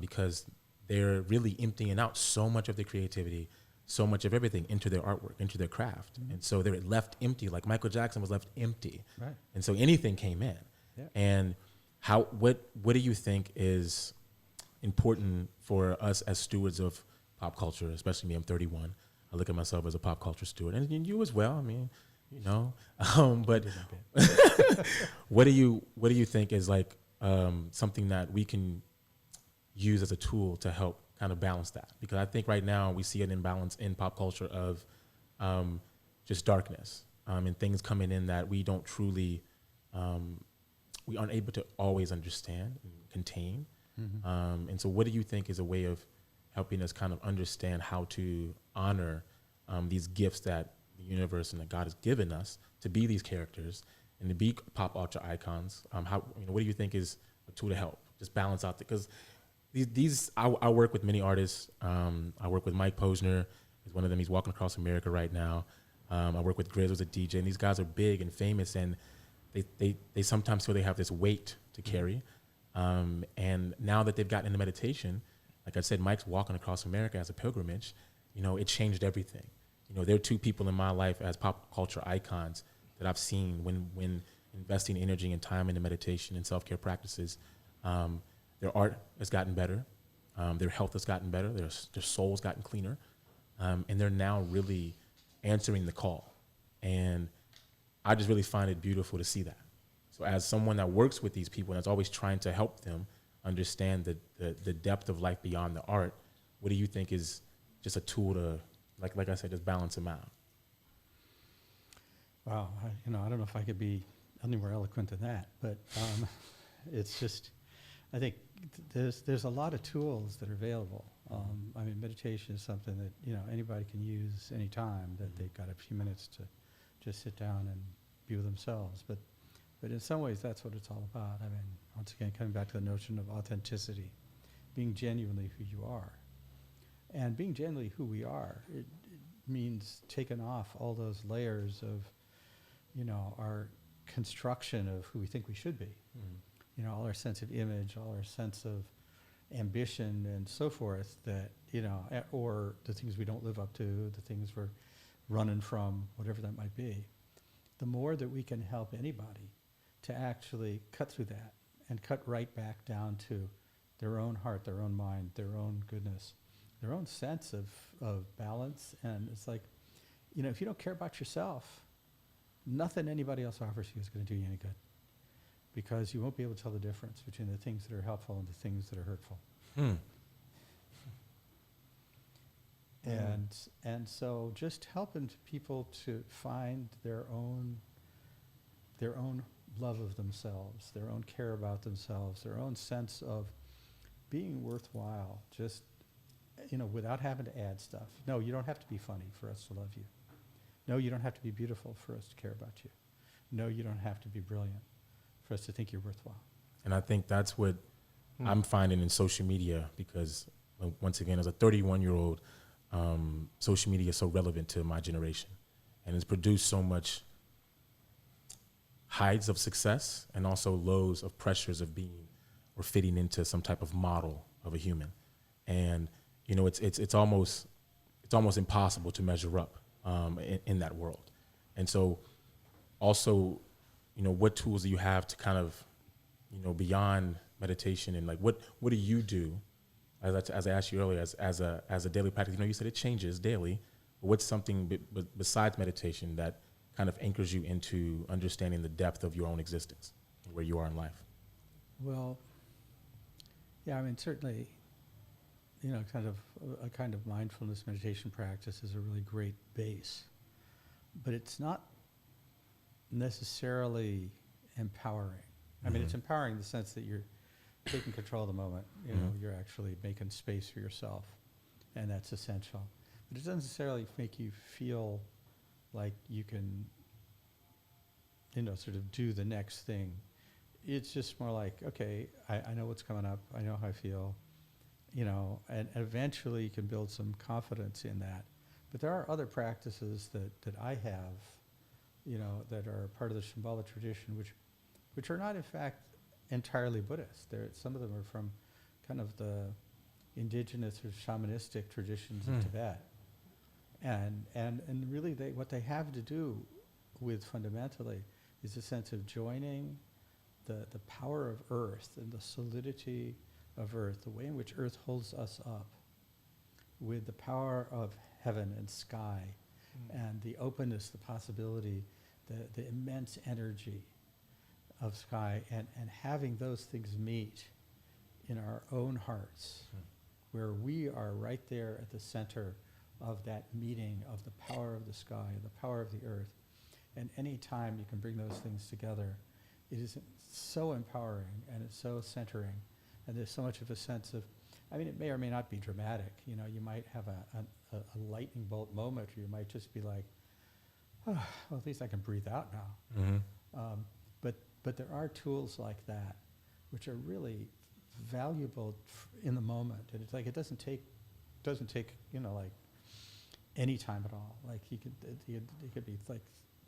because they're really emptying out so much of their creativity, so much of everything into their artwork, into their craft. Mhm. And so they're left empty, like Michael Jackson was left empty. Right. And so anything came in. Yeah. And what do you think is important for us as stewards of pop culture, especially me, I'm 31. I look at myself as a pop culture steward, and you as well. I mean, you know. But Did a bit. what do you think is like something that we can use as a tool to help kind of balance that? Because I think right now we see an imbalance in pop culture of just darkness and things coming in that we don't truly, we aren't able to always understand and contain. Mm-hmm. And so what do you think is a way of helping us kind of understand how to honor these gifts that the universe and that God has given us to be these characters and to be pop culture icons? What do you think is a tool to help just balance out? Because I work with many artists. I work with Mike Posner. He's one of them. He's walking across America right now. I work with Grizz, who's a DJ, and these guys are big and famous, and they sometimes feel they have this weight to carry. And now that they've gotten into meditation, like I said, Mike's walking across America as a pilgrimage. It changed everything. There are two people in my life as pop culture icons that I've seen when investing energy and time into meditation and self-care practices. Their art has gotten better. Their health has gotten better. Their soul's gotten cleaner. And they're now really answering the call. And I just really find it beautiful to see that. So as someone that works with these people and that's always trying to help them understand the depth of life beyond the art, what do you think is just a tool to, like I said, just balance them out? Wow, I don't know if I could be any more eloquent than that, but it's just, I think there's a lot of tools that are available. Meditation is something that anybody can use anytime that they've got a few minutes to just sit down and be with themselves. But in some ways, that's what it's all about. Once again, coming back to the notion of authenticity, being genuinely who you are, and being genuinely who we are. It means taking off all those layers of, our construction of who we think we should be. Mm-hmm. All our sense of image, all our sense of ambition and so forth that, or the things we don't live up to, the things we're running from, whatever that might be. The more that we can help anybody to actually cut through that and cut right back down to their own heart, their own mind, their own goodness, their own sense of balance. And it's like, if you don't care about yourself, nothing anybody else offers you is going to do you any good. Because you won't be able to tell the difference between the things that are helpful and the things that are hurtful. And so just helping people to find their own love of themselves, their own care about themselves, their own sense of being worthwhile, just, without having to add stuff. No, you don't have to be funny for us to love you. No, you don't have to be beautiful for us to care about you. No, you don't have to be brilliant for us to think you're worthwhile. And I think that's what I'm finding in social media, because once again, as a 31-year-old, social media is so relevant to my generation, and it's produced so much highs of success and also lows of pressures of being or fitting into some type of model of a human. And it's almost impossible to measure up in that world. And so also, what tools do you have to kind of, beyond meditation, and like what do you do, as I asked you earlier, as a daily practice? You said it changes daily, but what's something besides meditation that kind of anchors you into understanding the depth of your own existence and where you are in life? Well, yeah, certainly, kind of mindfulness meditation practice is a really great base, but it's not necessarily empowering. It's empowering in the sense that you're taking control of the moment. You're actually making space for yourself, and that's essential. But it doesn't necessarily make you feel like you can, sort of do the next thing. It's just more like, okay, I know what's coming up. I know how I feel, and eventually you can build some confidence in that. But there are other practices that I have, that are part of the Shambhala tradition, which are not, in fact, entirely Buddhist. Some of them are from kind of the indigenous or shamanistic traditions in Tibet. And really what they have to do with fundamentally is a sense of joining the power of earth and the solidity of earth, the way in which earth holds us up, with the power of heaven and sky, and the openness, the possibility the immense energy of sky, and having those things meet in our own hearts, where we are right there at the center of that meeting of the power of the sky, the power of the earth. And any time you can bring those things together, it is so empowering and it's so centering. And there's so much of a sense of, I mean, it may or may not be dramatic. You know, you might have a lightning bolt moment, or you might just be like, oh, well, at least I can breathe out now. Mm-hmm. But there are tools like that, which are really valuable in the moment. And it's like, it doesn't take, you know, like any time at all. Like it could be like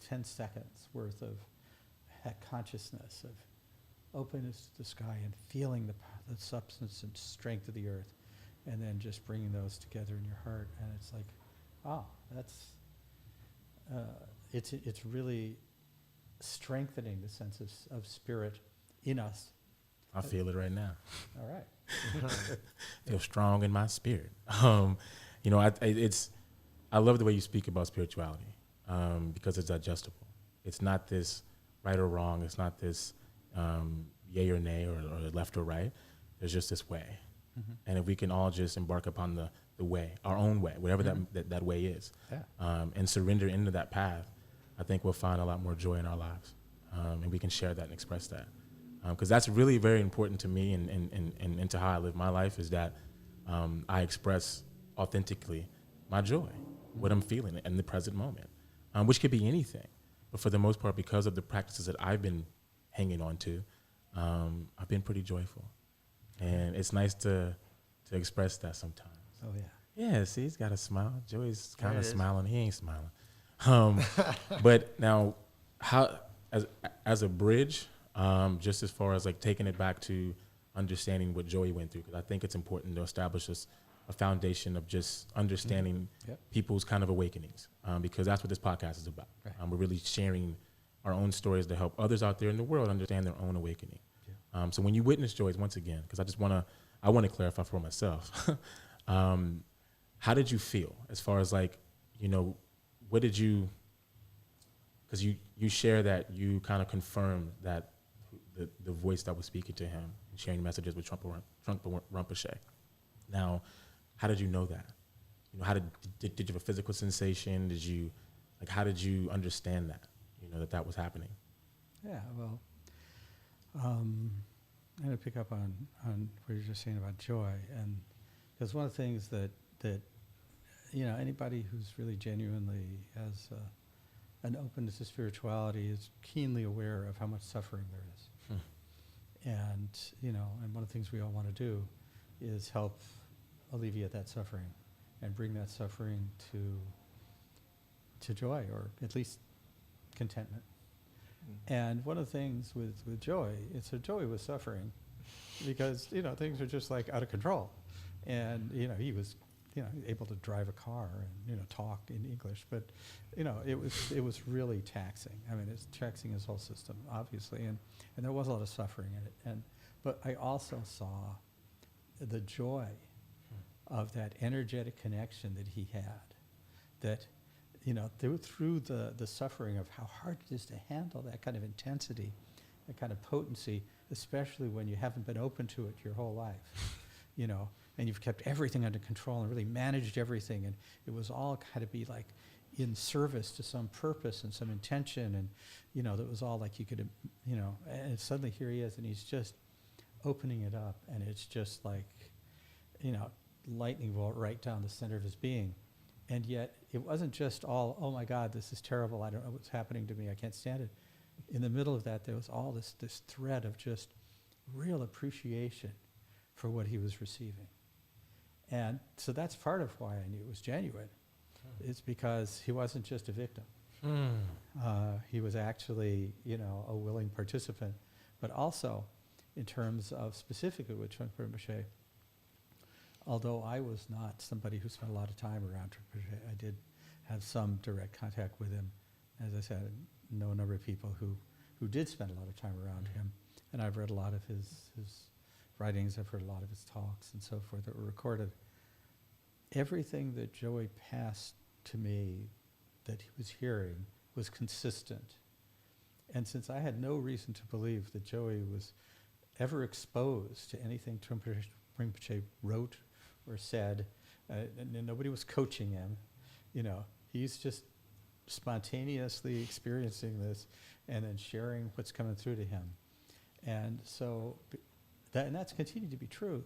10 seconds worth of consciousness, of openness to the sky and feeling the substance and strength of the earth, and then just bringing those together in your heart. And it's like, oh, that's, it's really strengthening the sense of spirit in us. I feel it right now. All right. Feel strong in my spirit. You know, I love the way you speak about spirituality, because it's digestible. It's not this right or wrong. It's not this yay or nay or left or right. There's just this way. Mm-hmm. And if we can all just embark upon the way, our own way, whatever that way is, and surrender into that path, I think we'll find a lot more joy in our lives. And we can share that and express that. Because that's really very important to me and into how I live my life, is that I express authentically my joy, what I'm feeling in the present moment, which could be anything. But for the most part, because of the practices that I've been hanging on to, I've been pretty joyful. And it's nice to express that sometimes. Oh, yeah. Yeah, see, he's got a smile. Joey's kind of smiling. He ain't smiling. But now, how, as a bridge, just as far as like taking it back to understanding what Joey went through, because I think it's important to establish a foundation of just understanding people's kind of awakenings, because that's what this podcast is about. Right. We're really sharing our own stories to help others out there in the world understand their own awakening. Yeah. So when you witness Joy's, once again, because I want to clarify for myself, how did you feel as far as like, you know, what did you, because you share that you kind of confirmed that the voice that was speaking to him and sharing messages with Trungpa Rinpoche. Now, how did you know that? You know, how did you have a physical sensation? How did you understand that? You know, that was happening? Yeah, well, I'm going to pick up on what you're just saying about joy, and because one of the things that you know, anybody who's really genuinely has an openness to spirituality is keenly aware of how much suffering there is. And, you know, and one of the things we all want to do is help alleviate that suffering and bring that suffering to joy, or at least contentment. And one of the things with joy, it's a joy with suffering, because, you know, things are just like out of control. And, you know, he was, you know, able to drive a car and, you know, talk in English, but, you know, it was really taxing. I mean, it's taxing his whole system, obviously, and there was a lot of suffering in it. But I also saw the joy of that energetic connection that he had, that, you know, through the suffering of how hard it is to handle that kind of intensity, that kind of potency, especially when you haven't been open to it your whole life, you know, and you've kept everything under control and really managed everything, and it was all kind of be like in service to some purpose and some intention, and, you know, that was all like you could, you know, and suddenly here he is, and he's just opening it up, and it's just like, you know, lightning bolt right down the center of his being. And yet it wasn't just all, oh my God, this is terrible, I don't know what's happening to me, I can't stand it. In the middle of that, there was all this thread of just real appreciation for what he was receiving. And so that's part of why I knew it was genuine. It's because he wasn't just a victim. He was actually, you know, a willing participant. But also, in terms of specifically with Trungpa Rinpoche, although I was not somebody who spent a lot of time around Rinpoche, I did have some direct contact with him. As I said, I know a number of people who did spend a lot of time around him. And I've read a lot of his writings, I've heard a lot of his talks and so forth that were recorded. Everything that Joey passed to me that he was hearing was consistent And since I had no reason to believe that Joey was ever exposed to anything Trungpa Rinpoche wrote or said, and nobody was coaching him, he's just spontaneously experiencing this and then sharing what's coming through to him. And so and that's continued to be true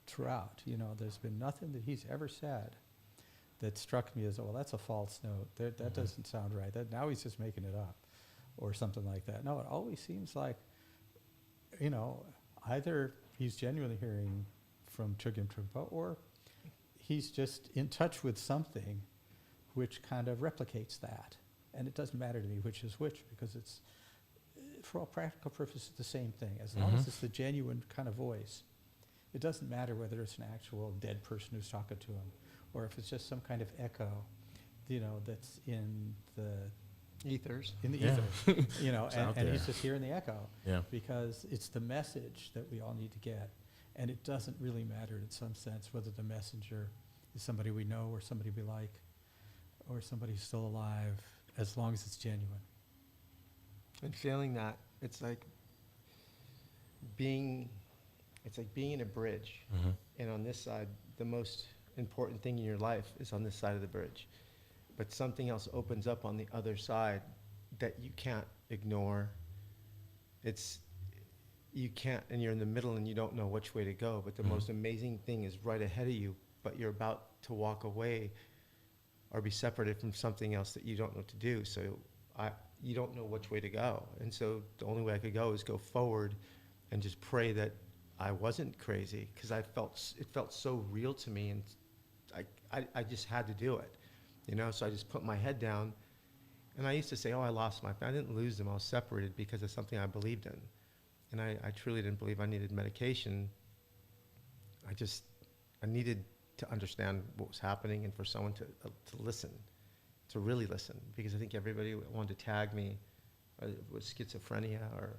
throughout. There's been nothing that he's ever said that struck me as, oh, well, that's a false note. That doesn't sound right. Now he's just making it up or something like that. No, it always seems like, either he's genuinely hearing from Chogyam Trungpa or he's just in touch with something which kind of replicates that. And it doesn't matter to me which is which, because it's, for all practical purposes, the same thing. As long as it's the genuine kind of voice, it doesn't matter whether it's an actual dead person who's talking to him or if it's just some kind of echo, that's in the Ethers. ether, out and there. he's just hearing the echo. Yeah. Because it's the message that we all need to get. And it doesn't really matter in some sense whether the messenger is somebody we know or somebody we like or somebody who's still alive, as long as it's genuine. And feeling that, it's like being in a bridge. Mm-hmm. And on this side, the most important thing in your life is on this side of the bridge. But something else opens up on the other side that you can't ignore. You can't, and you're in the middle and you don't know which way to go. But the most amazing thing is right ahead of you, but you're about to walk away or be separated from something else that you don't know what to do. So you don't know which way to go. And so the only way I could go is go forward and just pray that I wasn't crazy, because it felt so real to me, and I just had to do it, So I just put my head down, and I used to say, oh, I lost my family. I didn't lose them. I was separated because of something I believed in, and I truly didn't believe I needed medication. I needed to understand what was happening, and for someone to listen, to really listen, because I think everybody wanted to tag me with schizophrenia or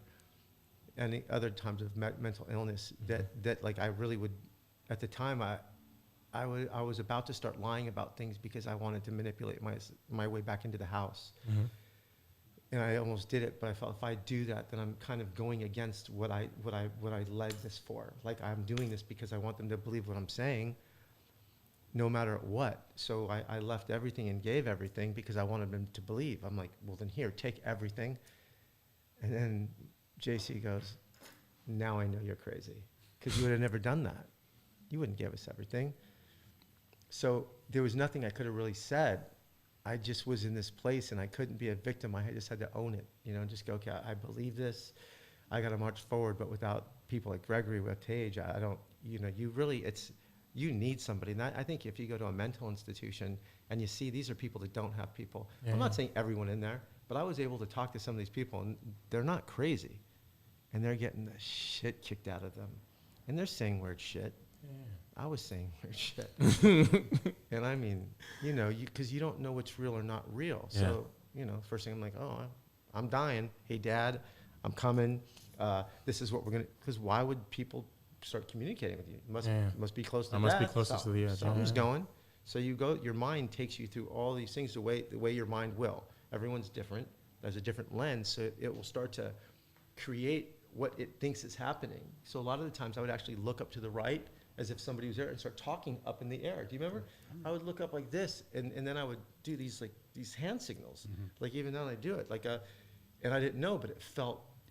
any other times of mental illness that like I really would. At the time, I was about to start lying about things because I wanted to manipulate my way back into the house. Mm-hmm. And I almost did it, but I felt if I do that, then I'm kind of going against what I led this for. Like, I'm doing this because I want them to believe what I'm saying, no matter what. So I left everything and gave everything because I wanted them to believe. I'm like, well, then here, take everything. And then Jacy goes, now I know you're crazy, because you would have never done that. You wouldn't give us everything. So there was nothing I could have really said. I just was in this place, and I couldn't be a victim. I just had to own it, just go, okay, I believe this. I got to march forward, but without people like Gregory with Tage, I don't, you need somebody. And I think if you go to a mental institution and you see these are people that don't have people, I'm not saying everyone in there, but I was able to talk to some of these people, and they're not crazy, and they're getting the shit kicked out of them, and they're saying weird shit. Yeah. I was saying weird shit. And I mean, because you don't know what's real or not real. Yeah. So, first thing I'm like, oh, I'm dying. Hey, Dad, I'm coming. This is what we're going to, because why would people start communicating with you? Must be close to I must be that. closest to the edge. Something's going. So you go, your mind takes you through all these things the way your mind will. Everyone's different. There's a different lens, so it will start to create what it thinks is happening. So a lot of the times I would actually look up to the right as if somebody was there and start talking up in the air. Do you remember? I would look up like this, and then I would do these hand signals. Like even now I do it. And I didn't know, but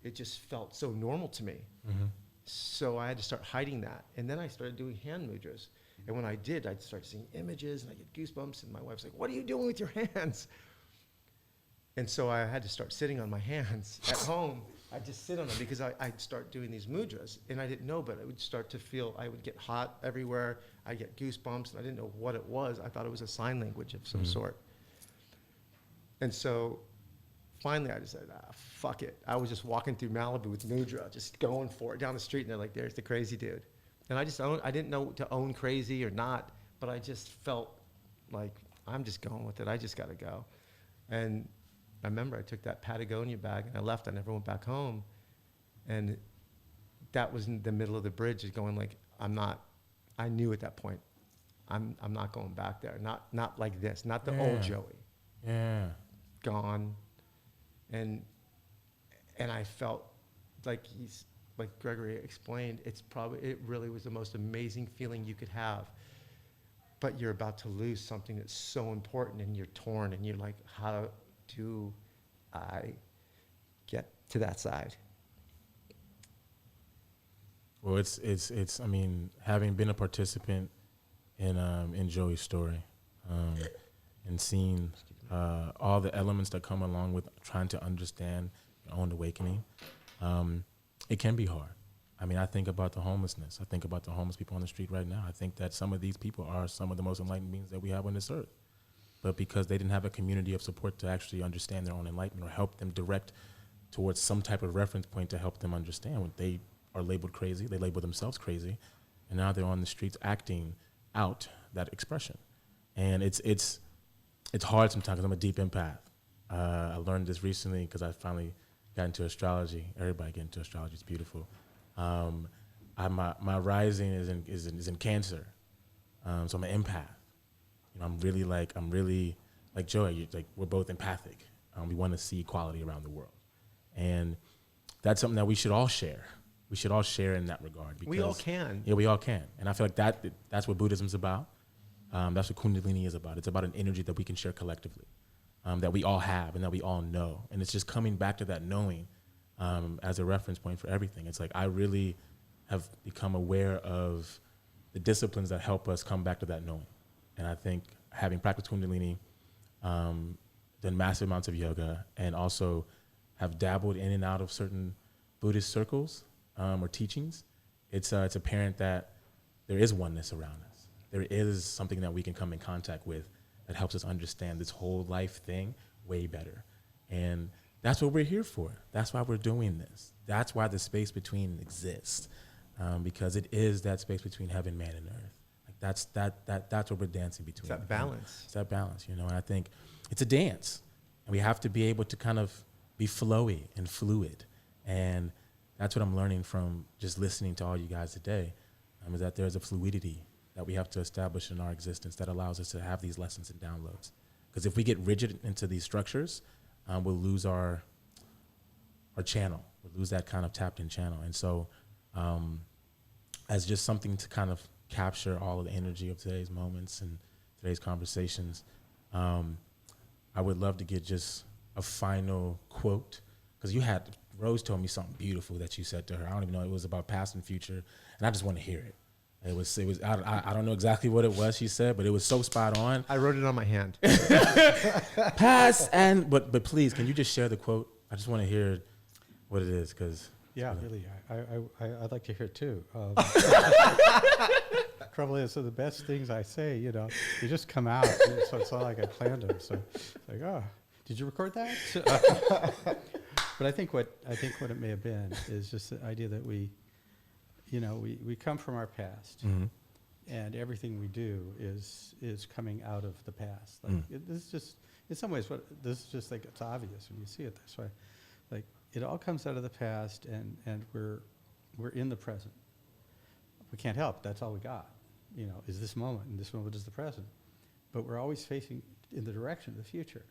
it just felt so normal to me. Mm-hmm. So I had to start hiding that. And then I started doing hand mudras. And when I did, I'd start seeing images, and I get goosebumps, and my wife's like, what are you doing with your hands? And so I had to start sitting on my hands at home. I'd just sit on them because I'd start doing these mudras, and I didn't know, but I would start to feel, I would get hot everywhere. I'd get goosebumps, and I didn't know what it was. I thought it was a sign language of some sort. And so finally I just said, fuck it. I was just walking through Malibu with mudra, just going for it down the street, and they're like, there's the crazy dude. And I didn't know to own crazy or not, but I just felt like I'm just going with it. I just got to go. And I remember I took that Patagonia bag and I left. I never went back home. And that was in the middle of the bridge, is going like, I knew at that point, I'm not going back there. Not like this, not the old Joey. Yeah. Gone. And And I felt like like Gregory explained, it really was the most amazing feeling you could have. But you're about to lose something that's so important, and you're torn, and you're like, how do I get to that side? Well, it's. I mean, having been a participant in Joey's story, and seeing all the elements that come along with trying to understand your own awakening, it can be hard. I mean, I think about the homelessness. I think about the homeless people on the street right now. I think that some of these people are some of the most enlightened beings that we have on this earth. But because they didn't have a community of support to actually understand their own enlightenment or help them direct towards some type of reference point to help them understand, when they are labeled crazy, they label themselves crazy, and now they're on the streets acting out that expression. And it's hard sometimes because I'm a deep empath. I learned this recently because I finally got into astrology. Everybody get into astrology, it's beautiful. My rising is in Cancer, so I'm an empath. You know, I'm really like Joey. We're both empathic. We want to see equality around the world, and that's something that we should all share. We should all share in that regard. Because, We all can. Yeah, we all can, and I feel like that's what Buddhism's about. That's what Kundalini is about. It's about an energy that we can share collectively, that we all have and that we all know, and it's just coming back to that knowing. As a reference point for everything. It's like I really have become aware of the disciplines that help us come back to that knowing. And I think having practiced Kundalini, done massive amounts of yoga, and also have dabbled in and out of certain Buddhist circles or teachings, it's apparent that there is oneness around us. There is something that we can come in contact with that helps us understand this whole life thing way better. And that's what we're here for. That's why we're doing this. That's why the space between exists, because it is that space between heaven, man, and earth. Like that's what we're dancing between. It's that balance. It's that balance, you know. And I think it's a dance, and we have to be able to kind of be flowy and fluid. And that's what I'm learning from just listening to all you guys today, is that there's a fluidity that we have to establish in our existence that allows us to have these lessons and downloads. Because if we get rigid into these structures, we'll lose our channel. We'll lose that kind of tapped in channel. And so as just something to kind of capture all of the energy of today's moments and today's conversations, I would love to get just a final quote, because Rose told me something beautiful that you said to her. I don't even know, it was about past and future, and I just want to hear it. It was. I don't know exactly what it was she said, but it was so spot on. I wrote it on my hand. But please, can you just share the quote? I just want to hear what it is, because Yeah, really. I'd like to hear it too. Trouble is, so the best things I say, they just come out. So it's not like I planned them. So it's like, oh, did you record that? But I think what it may have been is just the idea that we come from our past, mm-hmm. and everything we do is coming out of the past. Like this is just, in some ways, this is just like, it's obvious when you see it this way. Like it all comes out of the past, and we're in the present. We can't help. That's all we got. Is this moment, and this moment is the present. But we're always facing in the direction of the future.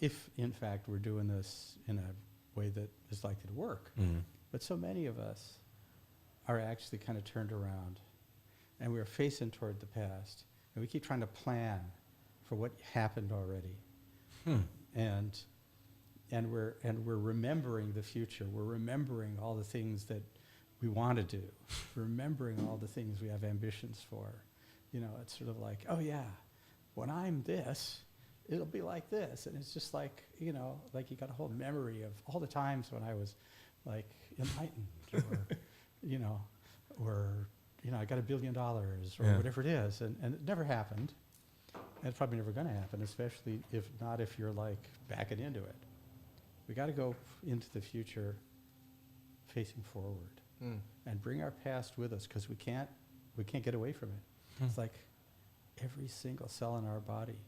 If in fact we're doing this in a way that is likely to work. Mm-hmm. But so many of us are actually kind of turned around, and we're facing toward the past, and we keep trying to plan for what happened already, and we're remembering the future. We're remembering all the things that we want to do. We're remembering all the things we have ambitions for. It's sort of like, oh yeah, when I'm this, it'll be like this, and it's just like like you got a whole memory of all the times when I was like enlightened, or I got $1 billion or whatever it is, and it never happened, and it's probably never going to happen, especially if you're like backing into it. We got to go into the future, facing forward, and bring our past with us, because we can't get away from it. It's like every single cell in our body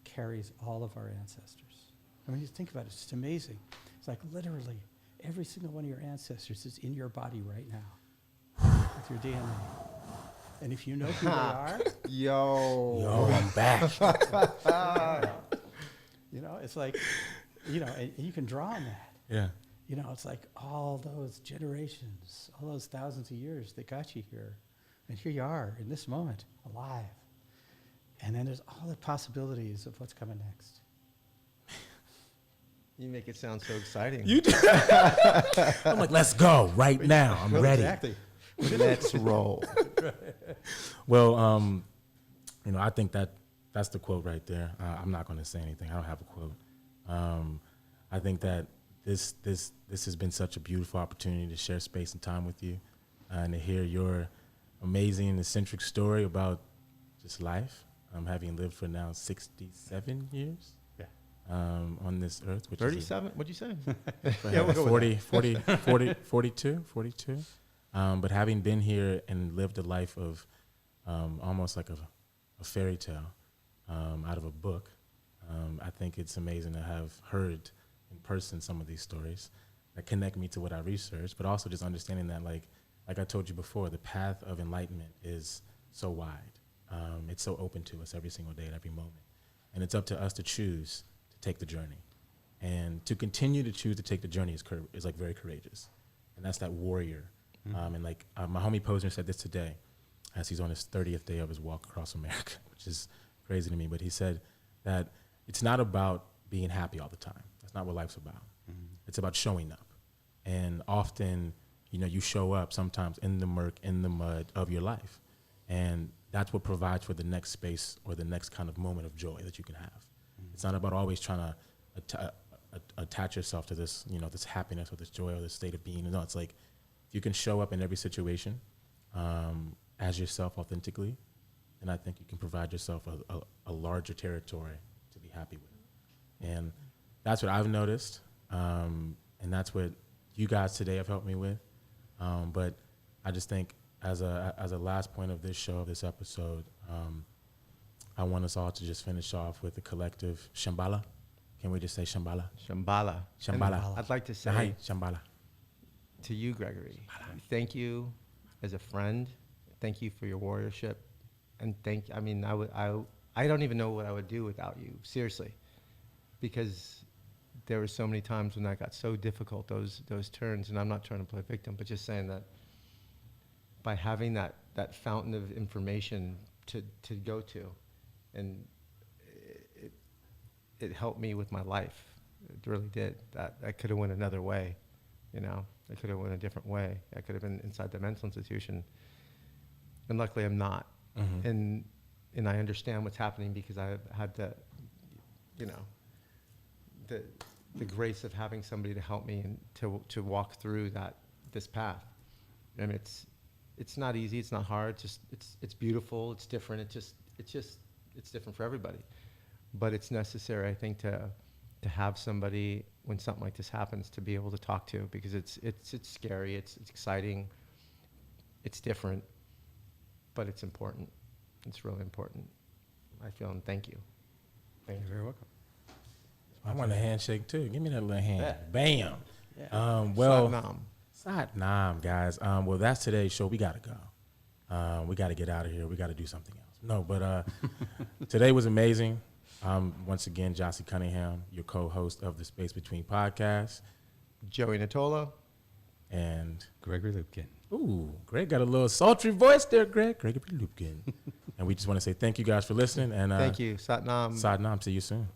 carries all of our ancestors. I mean, you think about it, it's just amazing. It's like literally every single one of your ancestors is in your body right now with your DNA. And if you know who they are, Yo, I'm back. it's like, and you can draw on that. Yeah. you know, it's like all those generations, all those thousands of years that got you here. And here you are in this moment, alive. And then there's all the possibilities of what's coming next. You make it sound so exciting. You do. I'm like, let's go right now. I'm ready. Exactly. Let's roll. Well, you know, I think that's the quote right there. I'm not going to say anything. I don't have a quote. I think that this has been such a beautiful opportunity to share space and time with you, and to hear your amazing and eccentric story about just life. Having lived for now 67 years. Yeah. On this earth, which 37? What'd you say? is Yeah, we'll go with 42. But having been here and lived a life of almost like a fairy tale out of a book, I think it's amazing to have heard in person some of these stories that connect me to what I research, but also just understanding that, like I told you before, the path of enlightenment is so wide. It's so open to us every single day at every moment. And it's up to us to choose to take the journey. And to continue to choose to take the journey is like very courageous. And that's that warrior. And like my homie Posner said this today as he's on his 30th day of his walk across America, which is crazy to me. But he said that it's not about being happy all the time. That's not what life's about. It's about showing up. And often, you know, you show up sometimes in the murk, in the mud of your life. And that's what provides for the next space or the next kind of moment of joy that you can have. It's not about always trying to attach yourself to this, you know, this happiness or this joy or this state of being. No, it's like if you can show up in every situation as yourself authentically, then I think you can provide yourself a larger territory to be happy with. And that's what I've noticed. And that's what you guys today have helped me with. But I just think as a last point of this show, of this episode, I want us all to just finish off with a collective Shambhala. Can we just say Shambhala? Shambhala. Shambhala. And I'd like to say Hi, Shambhala. to you, Gregory, thank you as a friend. Thank you for your warriorship. And I don't even know what I would do without you, seriously. Because there were so many times when that got so difficult, those turns, and I'm not trying to play victim, but just saying that by having that fountain of information to go to, and it helped me with my life. It really did. That could have went another way, you know. I could have went a different way. I could have been inside the mental institution, and luckily I'm not. And I understand what's happening because I've had the, you know, the grace of having somebody to help me and to walk through this path. And it's not easy. It's not hard. It's beautiful. It's different. It's different for everybody. But it's necessary, I think, to have somebody when something like this happens to be able to talk to, because it's scary. It's exciting. It's different, but it's important. It's really important, I feel, and thank you. You're very welcome. I want a handshake too. Give me that little hand. Yeah. Bam. Yeah. Well, Satnam. Satnam, guys. Well, that's today's show. We got to go. We got to get out of here. We got to do something else. No, but today was amazing. Once again, Jacy Cunningham, your co-host of the Space Between podcast. Joey Nittolo. And Gregory Lubkin. ooh, Greg got a little sultry voice there, Greg. Gregory Lubkin. And we just want to say thank you guys for listening. And Thank you. Satnam. Satnam. See you soon.